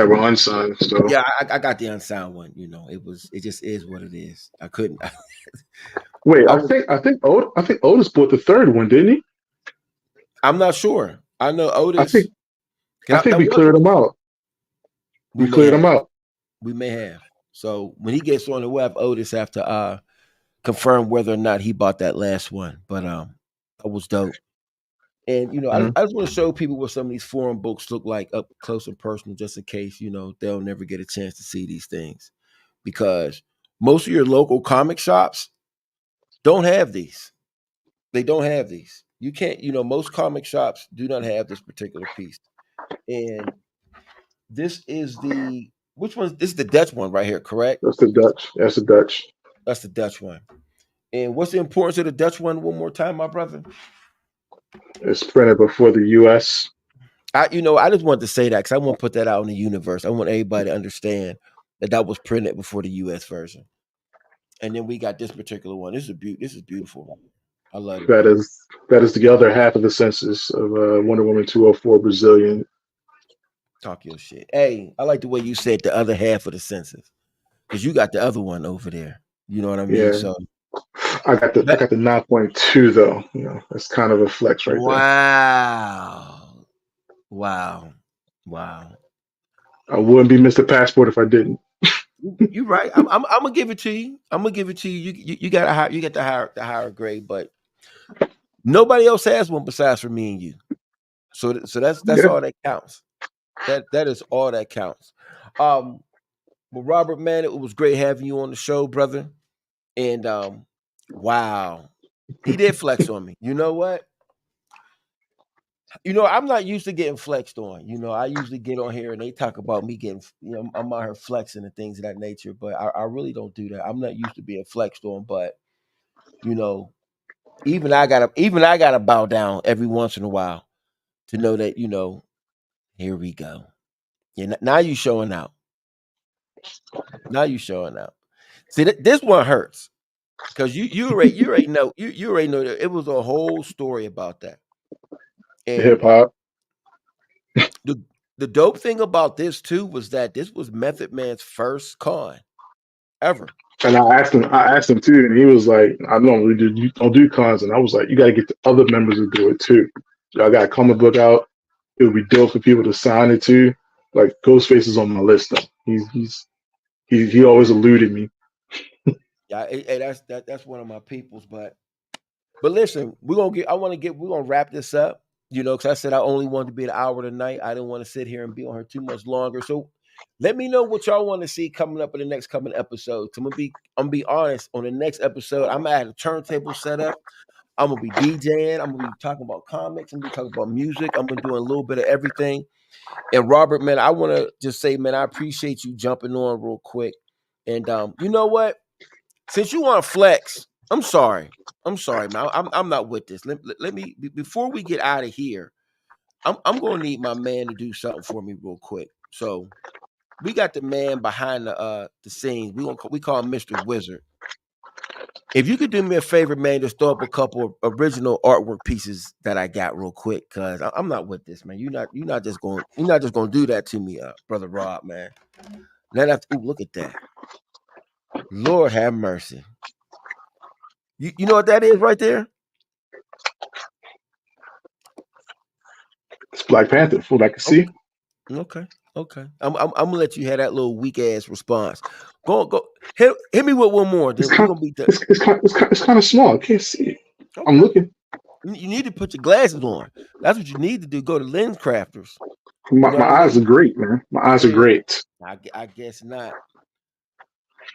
were unsigned. So Yeah, I got the unsigned one. It just is what it is. I couldn't. wait, I I was. think Otis bought the third one, didn't he? I'm not sure. I know I Otis. think I think That we was cleared them out. we We may cleared them have. out. We may have. So when he gets on the web, Otis have to confirm whether or not he bought that last one. But that was dope. And Mhm. I just want to show people what some of these forum books look like up close and personal, just in case they'll never get a chance to see these things, because most of your local comic shops don't have these. They don't have these. You can't. Most comic shops do not have this particular piece. And this is the which one? This is the Dutch one right here, correct? That's the Dutch. That's the Dutch. That's the Dutch one. And what's the importance of the Dutch one more time, my brother? It's printed before the U.S. I just wanted to say that because I want to put that out in the universe. I want everybody to understand that was printed before the U.S. version. And then we got this particular one. This is beautiful. I love it. That is the other half of the census of Wonder Woman 204 Brazilian. Talk your shit. Hey, I like the way you said the other half of the census, because you got the other one over there. You know what I mean? Yeah, So I got the 9.2 though. That's kind of a flex right there. wow, wow, wow. I wouldn't be Mr. Passport if I didn't. You're right. I'm gonna give it to you. I'm gonna give it to you. You got the higher grade, but nobody else has one besides for me and you. So that's Yeah, all that counts. That is all that counts. But Robert, man, it was great having you on the show, brother. And wow, he did flex on me. You know what? I'm not used to getting flexed on. I usually get on here and they talk about me getting, I'm out here flexing and things of that nature, but I really don't do that. I'm not used to being flexed on, but you know, even I gotta bow down every once in a while to know that, here we go. Yeah, now you showing out. Now you showing out. See, this one hurts because you already know you already know that it was a whole story about that. hip And hop. the the dope thing about this too was that this was Method Man's first con ever. And I asked him too, and he was like, "I don't really don't do cons." And I was like, "You got to get the other members to do it too. Y'all got a comic book out. it would be dope for people to sign it to. Like Ghostface is on my list though. He always eluded me. Yeah, that's one of my peoples. But listen, we're gonna wrap this up. Because I said I only wanted to be an hour tonight. I didn't want to sit here and be on her too much longer. So let me know what y'all want to see coming up in the next coming episodes. I'm gonna be honest. On the next episode, I'm gonna have a turntable set up. I'm gonna be DJing. I'm gonna be talking about comics. I'm gonna be talking about music. I'm gonna do a little bit of everything. And Robert, man, I want to just say, man, I appreciate you jumping on real quick. And you know what? Since you want to flex, I'm sorry, man. I'm not with this. Let me before we get out of here. I'm gonna need my man to do something for me real quick. So we got the man behind the scenes. We call him Mr. Wizard. If you could do me a favor, man, just throw up a couple of original artwork pieces that I got real quick, cause I'm not with this, man. You're not just gonna do that to me, brother Rob, man. Look at that. Lord have mercy. You know what that is right there? It's Black Panther, from what I can see. Okay. I'm gonna let you have that little weak ass response. Go. Hit me with one more. Then It's we're kind, gonna be done. it's kind of small. I can't see it. Okay. I'm looking. You need to put your glasses on. That's what you need to do. Go to Lens Crafters. My, You know my what I eyes mean? are great, man. My eyes are great. I guess not.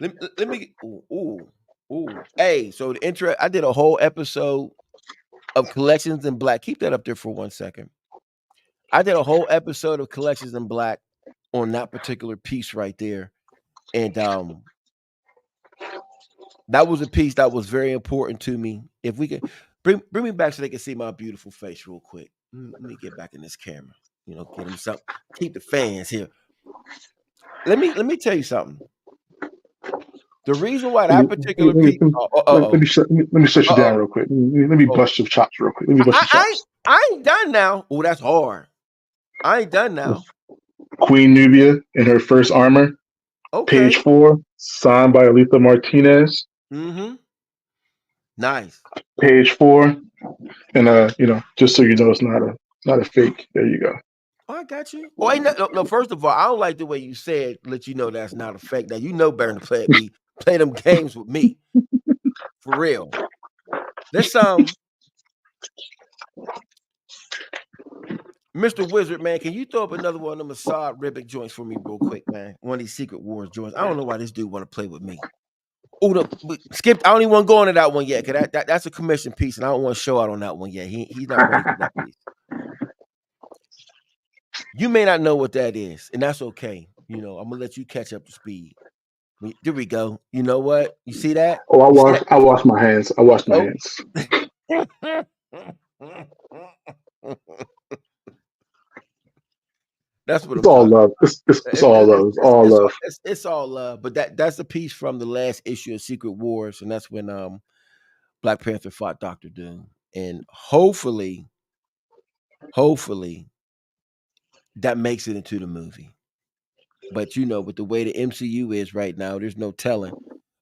Let me. Ooh. Hey, so the intro. I did a whole episode of Collections in Black. Keep that up there for 1 second. I did a whole episode of Collections in Black on that particular piece right there, and that was a piece that was very important to me. If we could bring me back so they can see my beautiful face real quick. Let me get back in this camera. Get them something. Keep the fans here. Let me tell you something. The reason why that particular piece. Let me shut you down real quick. Let me bust your chops real quick. Let me bust your chops. I ain't done now. Oh, that's hard. I ain't done now. Queen Nubia in her first armor. Okay. Page 4, signed by Aletha Martinez. Mm-hmm. Nice. Page 4, and just so you know, it's not a fake. There you go. Oh, I got you. Oh, no. First of all, I don't like the way you said. Let you know that's not a fake. Now you know better to play them games with me, for real. Let's Mr. Wizard, man, can you throw up another one of them Assad Ribic joints for me real quick, man? One of these Secret Wars joints. I don't know why this dude want to play with me. Oh, no, Skip, I don't even want to go into that one yet, because that's a commission piece, and I don't want to show out on that one yet. He's not ready for that piece. You may not know what that is, and that's okay. I'm going to let you catch up to speed. There we go. You know what? You see that? Oh, I wash my hands. I wash my hands. That's what it's all love. It's all love. It's all love. It's all love. But that's a piece from the last issue of Secret Wars, and that's when Black Panther fought Dr. Doom. And hopefully that makes it into the movie. But with the way the MCU is right now, there's no telling.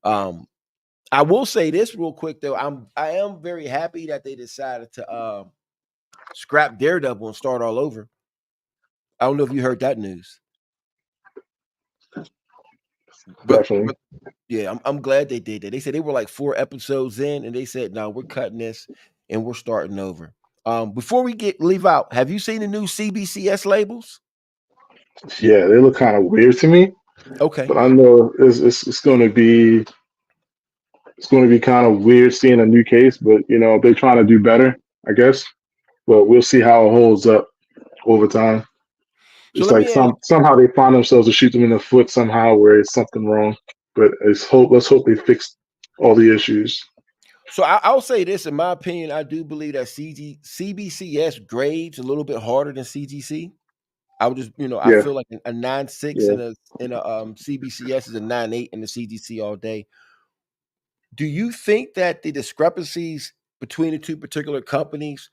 I will say this real quick though. I am very happy that they decided to scrap Daredevil and start all over. I don't know if you heard that news. Definitely. Yeah, I'm glad they did that. They said they were like 4 episodes in, and they said, "No, we're cutting this and we're starting over." Before we leave out, have you seen the new CBCS labels? Yeah, they look kind of weird to me. Okay, but I know it's going to be kind of weird seeing a new case. But they're trying to do better, I guess. But we'll see how it holds up over time. It's like somehow they find themselves to shoot them in the foot somehow where it's something wrong. But let's hope they fix all the issues. So I'll say this, in my opinion, I do believe that CBCS grades a little bit harder than CGC. I would just, I feel like a 9.6 in a CBCS is a 9.8 in the CGC all day. Do you think that the discrepancies between the two particular companies,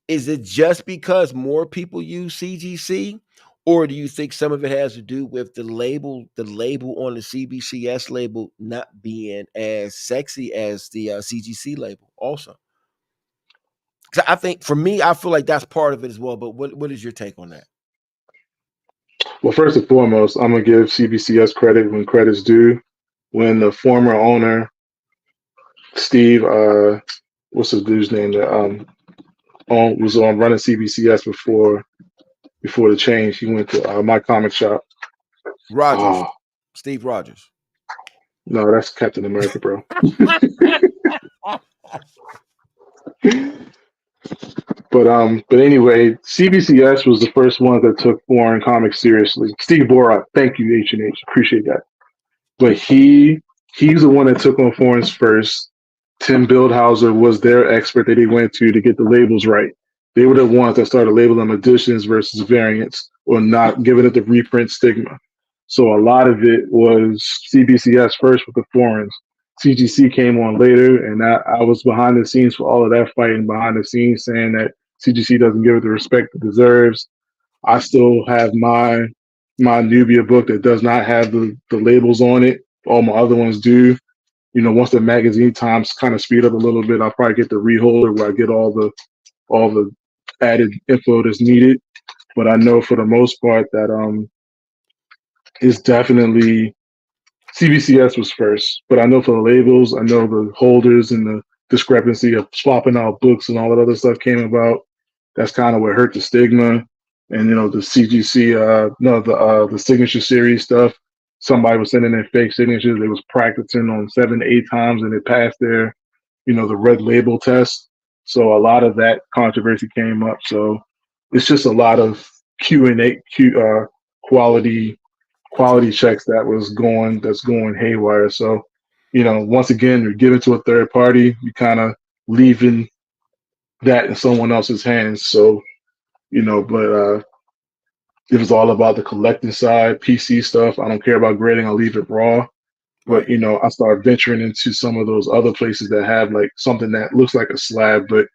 is it just because more people use CGC, or do you think some of it has to do with the label on the CBCS label not being as sexy as the CGC label also? 'Cause I think for me, I feel like that's part of it as well. But what is your take on that? Well, first and foremost, I'm gonna give CBCS credit when credit's due. When the former owner, Steve, what's his dude's name that was on running CBCS before the change, he went to my comic shop. Rogers, Oh Steve Rogers. no, that's Captain America, bro. But anyway, CBCS was the first one that took foreign comics seriously. Steve Borat, thank you, H&H, appreciate that. But he's the one that took on foreigners first. Tim Bildhauser was their expert that they went to get the labels right. They were the ones that started labeling them editions versus variants, or not giving it the reprint stigma. So a lot of it was CBCS first with the foreigners. CGC came on later, and I was behind the scenes for all of that fighting behind the scenes, saying that CGC doesn't give it the respect it deserves. I still have my Nubia book that does not have the labels on it. All my other ones do. Once the magazine times kind of speed up a little bit, I'll probably get the reholder where I get all the added info that's needed. But I know for the most part that it's definitely CBCS was first. But I know for the labels, I know the holders and the discrepancy of swapping out books and all that other stuff came about. That's kind of what hurt the stigma. And the CGC, the signature series stuff. Somebody was sending in fake signatures. They was practicing on 7 to 8 times, and it passed their, the red label test. So a lot of that controversy came up. So it's just a lot of quality checks that's going haywire. So, once again, you're giving to a third party, you kind of leaving that in someone else's hands. So, but it was all about the collecting side, PC stuff. I don't care about grading. I'll leave it raw. But, Right. I started venturing into some of those other places that have like something that looks like a slab, but,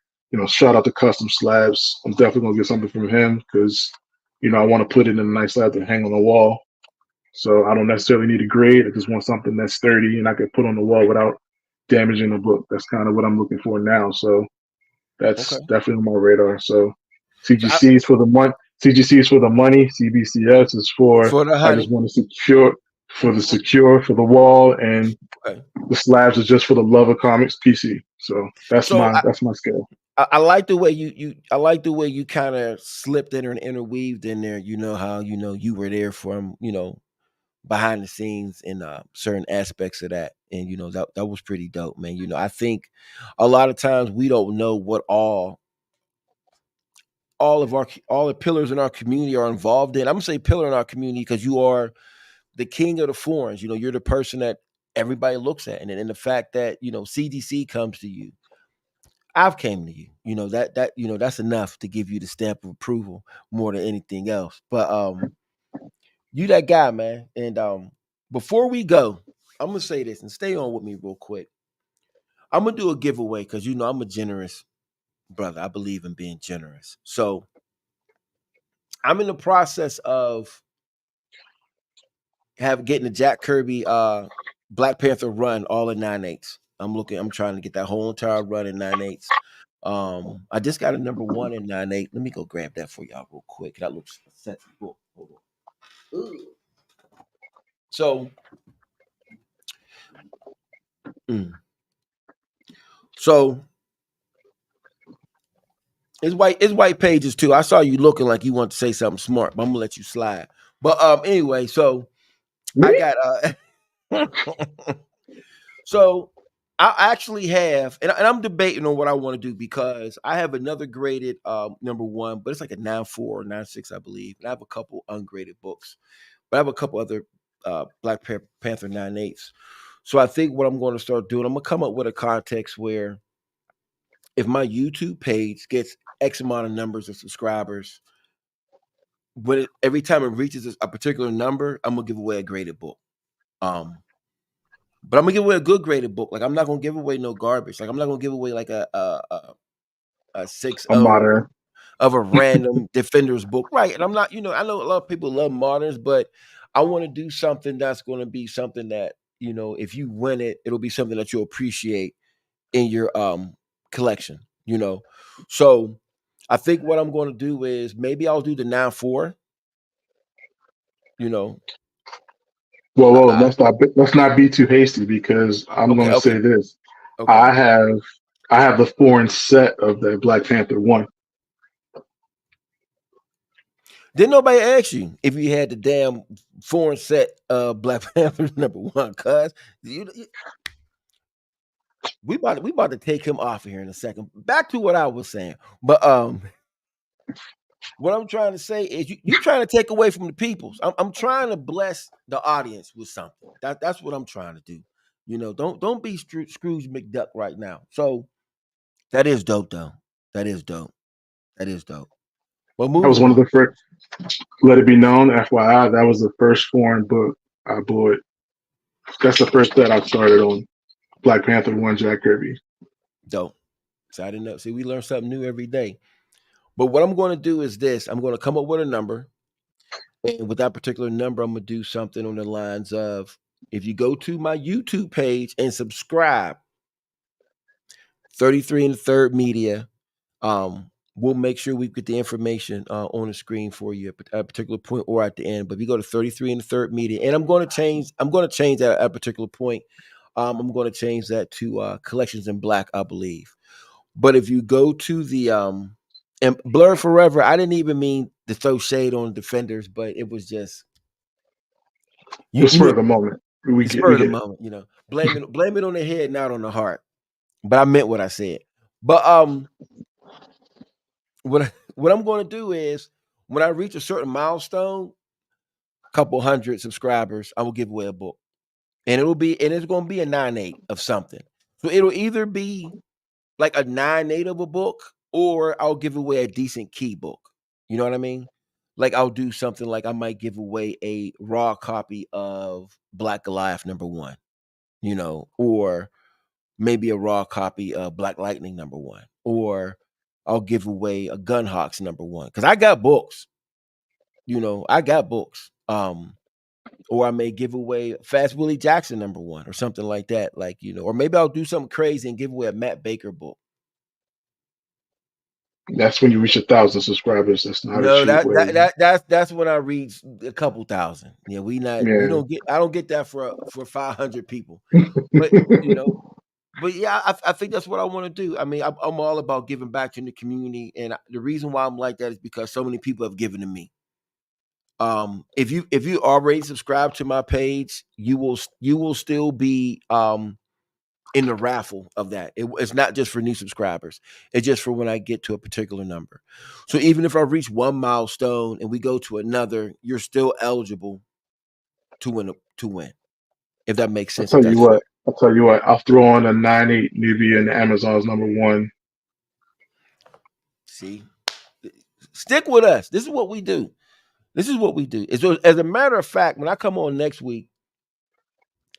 shout out to Custom Slabs. I'm definitely going to get something from him because, I want to put it in a nice slab to hang on the wall. So I don't necessarily need a grade. I just want something that's sturdy and I can put on the wall without damaging the book. That's kind of what I'm looking for now. So Okay. that's definitely on my radar. So So CGC is for the money. CGC is for the money. CBCS is for for the I just honey. want to secure for the wall, and Okay. the slabs is just for the love of comics PC. So that's So my scale. I like the way you I like the way you kind of slipped in and interweaved in there. You know how you were there from behind the scenes in certain aspects of that, and that was pretty dope, man. I think a lot of times we don't know what all the pillars in our community are involved in. I'm gonna say pillar in our community because you are the king of the forums. You're the person that everybody looks at, and the fact that CDC comes to you, I've came to you. That's enough to give you the stamp of approval more than anything else. But you that guy, man. And before we go, I'm gonna say this and stay on with me real quick. I'm gonna do a giveaway because I'm a generous brother. I believe in being generous. So I'm in the process of getting the Jack Kirby Black Panther run all in 9/8. I'm trying to get that whole entire run in 9/8. I just got a number 1 in 9/8. Let me go grab that for y'all real quick. That looks sexy. Hold on. Ooh. So, mm. so it's white pages too. I saw you looking like you want to say something smart, but I'm gonna let you slide. But anyway, so I got so I actually have, and I'm debating on what I want to do because I have another graded number 1, but it's like a 9.4 or 9.6, I believe. And I have a couple ungraded books, but I have a couple other Black Panther 9/8s. So I think what I'm going to start doing, I'm gonna come up with a context where if my YouTube page gets X amount of numbers of subscribers, every time it reaches a particular number, I'm gonna give away a graded book. Um, but I'm gonna give away a good graded book. Like I'm not gonna give away no garbage. Like I'm not gonna give away like a 6.0 modern. of a random Defenders book, right? And I'm not, I know a lot of people love moderns, but I want to do something that's going to be something that if you win it, it'll be something that you'll appreciate in your collection. you know. So I think what I'm going to do is maybe I'll do the 9-4. You know, Whoa, I let's not be too hasty because I'm okay, going to okay, say this. okay. I have I have the foreign set of the Black Panther one. Didn't nobody ask you if you had the damn foreign set Black Panther #1? Cuz we about to take him off of here in a second. Back to what I was saying, but what I'm trying to say is you trying to take away from the peoples. I'm trying to bless the audience with something. That's what I'm trying to do. Don't be Scrooge McDuck right now. So that is dope though. That is dope. That is dope. But That was moving one of on. the first. Let it be known, FYI, that was the first foreign book I bought. That's the first that I started on. Black Panther one, Jack Kirby. Dope. So I didn't know. See, we learn something new every day. But what I'm going to do is this: I'm going to come up with a number, and with that particular number, I'm going to do something on the lines of: if you go to my YouTube page and subscribe, 33 and the Third Media, we'll make sure we get the information on the screen for you at a particular point or at the end. But if you go to 33 and the Third Media, and I'm going to change that at a particular point. I'm going to change that to Collections in Black, I believe. But if you go to the and Blur Forever, I didn't even mean to throw shade on defenders, but it was just you, The you spur know of the moment. We the get spur we of the get it. moment, blame it on the head, not on the heart. But I meant what I said. But what I'm going to do is when I reach a certain milestone, couple hundred subscribers, I will give away a book, and it's going to be a 9.8 of something. So it'll either be like a 9.8 of a book, or I'll give away a decent key book. You know what I mean? Like I'll do something like I might give away a raw copy of Black Goliath #1, or maybe a raw copy of Black Lightning #1, or I'll give away a Gunhawks #1 because I got books. I got books. Or I may give away Fast Willie Jackson #1 or something like that. Like, or maybe I'll do something crazy and give away a Matt Baker book. That's when you reach 1,000 subscribers. That's not a No, cheap that way. that that that's when I reach a couple thousand. Yeah, we not you Yeah. don't get I don't get that for 500 people. But you know, but yeah, I think that's what I want to do. I mean, I'm all about giving back to the community, and the reason why I'm like that is because so many people have given to me. If you already subscribe to my page, you will still be in the raffle of that. It's not just for new subscribers. It's just for when I get to a particular number. So even if I reach one milestone and we go to another, you're still eligible to win. If that makes I'll sense. If tell you that's what. I'll tell you what. I'll throw on a 9.8 maybe in Amazon's #1. see, stick with us. This is what we do. This is what we do. As a matter of fact, when I come on next week,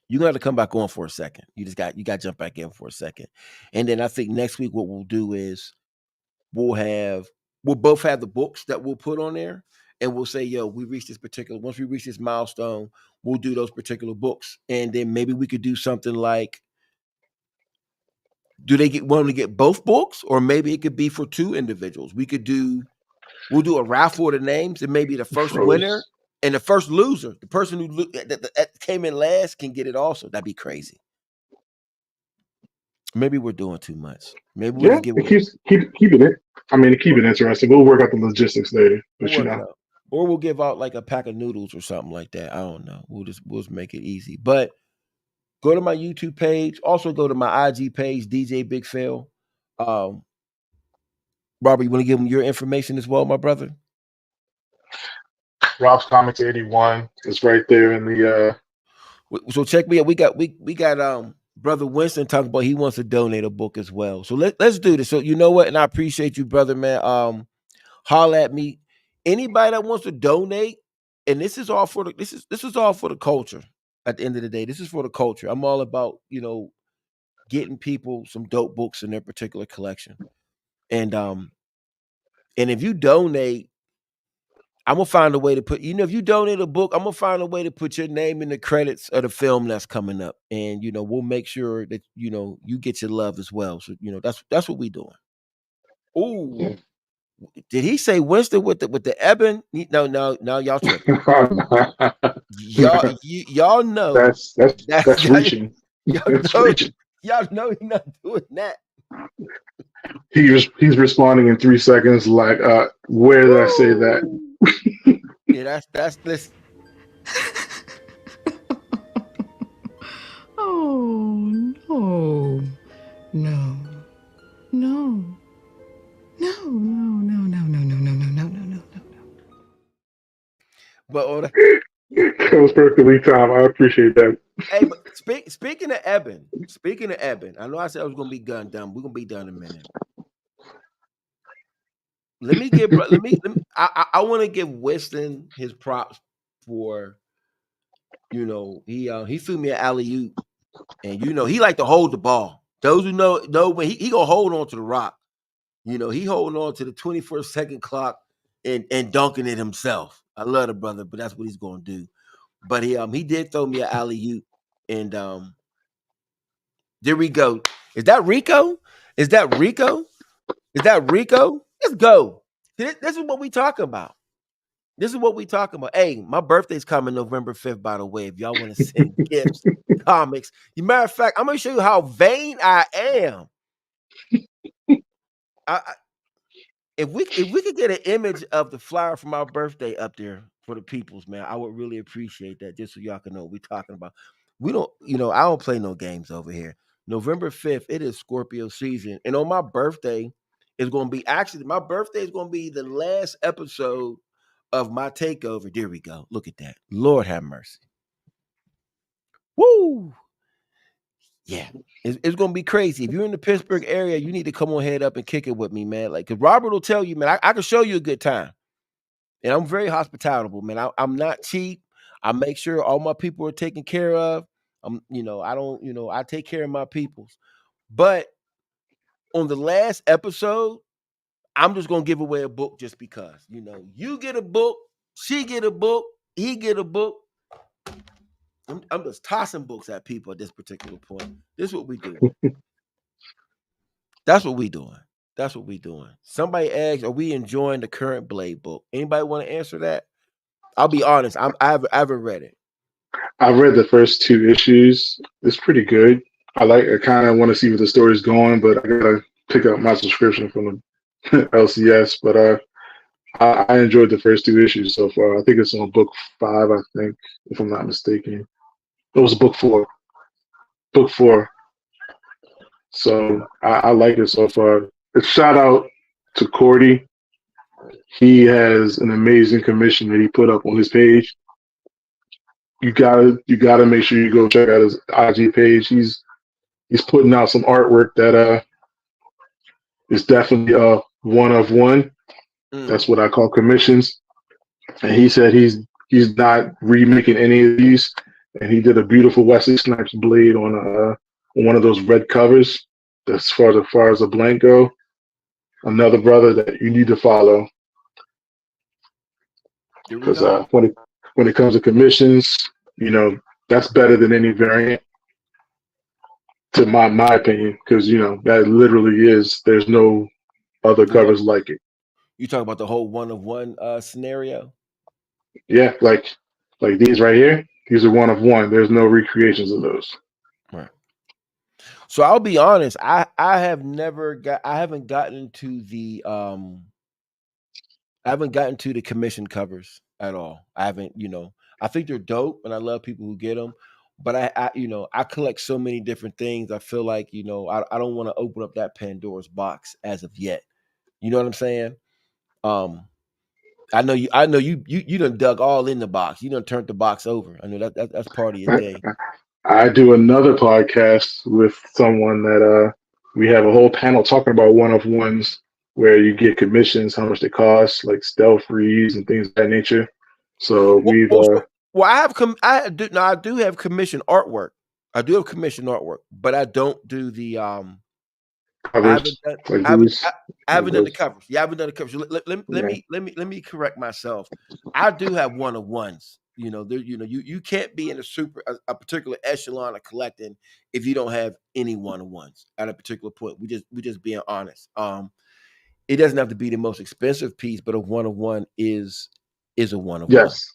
you're gonna have to come back on for a second. You got to jump back in for a second, and then I think next week what we'll do is we'll both have the books that we'll put on there, and we'll say, yo, once we reach this milestone, we'll do those particular books, and then maybe we could do something like, do they want to get both books, or maybe it could be for two individuals. We'll do a raffle of the names, and maybe the first winner Froze. and the first loser, the person that came in last, can get it also. That'd be crazy. Maybe we're doing too much. Maybe we'll Yeah, just give it away. keeping it. I mean, keep it interesting. We'll work out the logistics later. We'll But you work it know, out. Or we'll give out like a pack of noodles or something like that. I don't know. We'll just make it easy. But go to my YouTube page. Also go to my IG page, DJ Big Phill. Um, Robert, you want to give them your information as well, my brother? Rob's Comics 81 is right there in the. So check me out. We got brother Winston talking about he wants to donate a book as well. So let's do this. So you know what? And I appreciate you, brother, man. Holler at me. Anybody that wants to donate, and this is all for the culture. At the end of the day, this is for the culture. I'm all about getting people some dope books in their particular collection. And if you donate, I'm gonna find a way to put. If you donate a book, I'm gonna find a way to put your name in the credits of the film that's coming up, and we'll make sure that you get your love as well. So that's what we doing. Ooh, did he say Winston with the Eben? No, y'all tripping. Y'all know That's that reaching. y'all That's know reaching. y'all know he's not doing that. He's responding in 3 seconds. Like, where did I say that? Woo! Yeah, that's this. Oh, no. No. No. No, no, no, no, no, no, no, no, no, no, no, no. But on the, That was perfectly timed. I appreciate that. hey, but speaking of Eben, I know I said I was gonna be done. We're gonna be done in a minute. Let me give. I want to give Winston his props for. He threw me an alley oop, and he like to hold the ball. Those who know when he gonna hold on to the rock. He holding on to the 21st-second clock and dunking it himself. I love the brother, but that's what he's gonna do. But he did throw me an alley oop, and there we go. Is that Rico? Is that Rico? Is that Rico? Let's go. This is what we talking about. This is what we talking about. Hey, my birthday's coming November 5th, by the way. If y'all want to send gifts, comics. Matter of fact, I'm gonna show you how vain I am. If we could get an image of the flyer for my birthday up there for the peoples, man, I would really appreciate that. Just so y'all can know what we're talking about. We don't, I don't play no games over here. November 5th, it is Scorpio season, and on my birthday, my birthday is gonna be the last episode of my takeover. There we go. Look at that. Lord have mercy. Woo! Yeah. It's gonna be crazy. If you're in the Pittsburgh area, you need to come on head up and kick it with me, man. Like, cause Robert will tell you, man, I can show you a good time. And I'm very hospitable, man. I'm not cheap. I make sure all my people are taken care of. I don't, I take care of my peoples. But on the last episode, I'm just gonna give away a book just because. You get a book, she get a book, he get a book. I'm just tossing books at people at this particular point. This is what we do. That's what we doing. That's what we doing. Somebody asked, "Are we enjoying the current Blade book?" Anybody want to answer that? I'll be honest. I haven't read it. I've read the first 2 issues. It's pretty good. I kind of want to see where the story's going, but I gotta pick up my subscription from the LCS. But I enjoyed the first 2 issues so far. I think it's on book 5. I think, if I'm not mistaken, it was book 4. Book 4. So I like it so far. A shout out to Cordy. He has an amazing commission that he put up on his page. You gotta make sure you go check out his IG page. He's putting out some artwork that is definitely one of one. That's what I call commissions. And he said he's not remaking any of these. And he did a beautiful Wesley Snipes blade on one of those red covers. As far as the blank go, another brother that you need to follow. Because when it comes to commissions, that's better than any variant, to my opinion. Because that literally is. There's no other covers like it. You talk about the whole one of one scenario. Yeah, like these right here. These are one of one. There's no recreations of those. Right. So I'll be honest. I haven't gotten to the commission covers at all. I haven't. I think they're dope, and I love people who get them. But I collect so many different things. I feel like I don't want to open up that Pandora's box as of yet. You know what I'm saying? I know you done dug all in the box. You done turned the box over. I know that's part of your day. I do another podcast with someone that we have a whole panel talking about one of ones where you get commissions, how much they cost, like stealth reads and things of that nature. So I do have commission artwork. I do have commission artwork, but I don't do the covers. I haven't done the covers. Yeah, I haven't done the covers. Let me correct myself. I do have one of ones. You can't be in a particular echelon of collecting if you don't have any one of ones at a particular point. We just being honest. it doesn't have to be the most expensive piece, but a one of one is a one of one. Yes,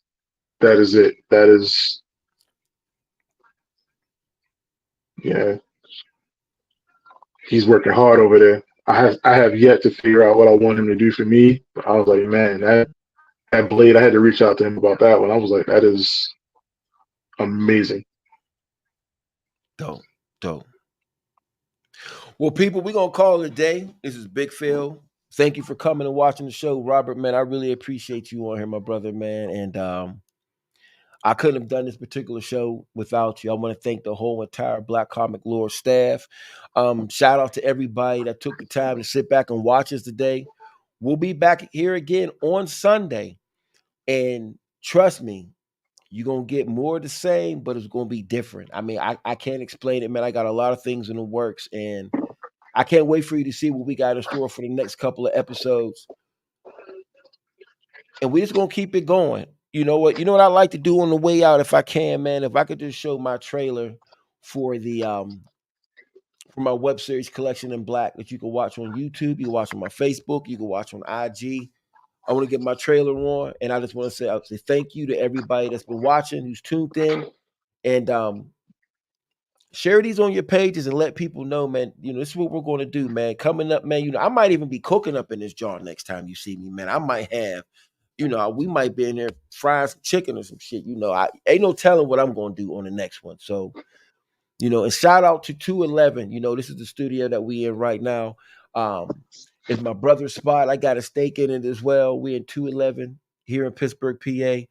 that is it. That is, yeah. He's working hard over there. I have yet to figure out what I want him to do for me. But I was like, man, that blade. I had to reach out to him about that one. I was like, that is amazing. Dope, dope. Well, people, we're gonna call it a day. This is Big Phill. Thank you for coming and watching the show, Robert. Man, I really appreciate you on here, my brother, man. And I couldn't have done this particular show without you. I want to thank the whole entire Black Comic Lore staff. Shout out to everybody that took the time to sit back and watch us today. We'll be back here again on Sunday. And trust me, you're going to get more of the same, but it's going to be different. I mean, I can't explain it, man. I got a lot of things in the works, and I can't wait for you to see what we got in store for the next couple of episodes. And we're just going to keep it going. You know what I like to do on the way out, if I can, man, if I could just show my trailer for the for my web series Collection in Black that you can watch on YouTube, you can watch on my Facebook, you can watch on IG. I want to get my trailer on, and I just want to say thank you to everybody that's been watching, who's tuned in, and share these on your pages and let people know, man. This is what we're going to do, man. Coming up, man. I might even be cooking up in this jar next time you see me, man. I might have. We might be in there frying some chicken or some shit. I ain't no telling what I'm going to do on the next one. So, and shout out to 211. This is the studio that we in right now. It's my brother's spot. I got a stake in it as well. We in 211 here in Pittsburgh, PA.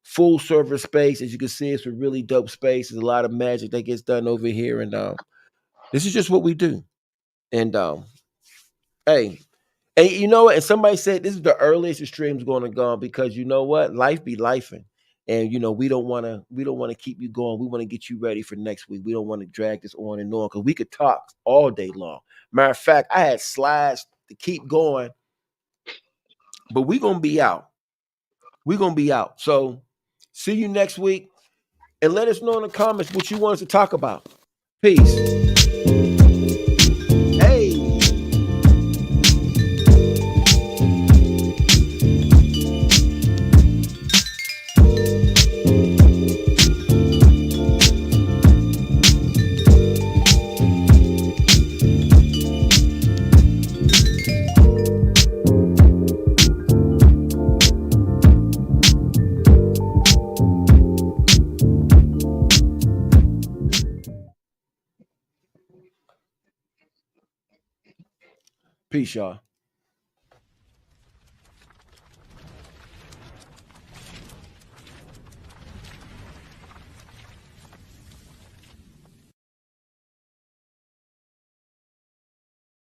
Full service space. As you can see, it's a really dope space. There's a lot of magic that gets done over here. And this is just what we do. And hey. And you know what? And somebody said this is the earliest the stream's going to go because you know what? Life be lifing. And we don't want to keep you going. We want to get you ready for next week. We don't want to drag this on and on because we could talk all day long. Matter of fact, I had slides to keep going, but we're gonna be out. We're gonna be out. So see you next week. And let us know in the comments what you want us to talk about. Peace. Hey. Peace, y'all.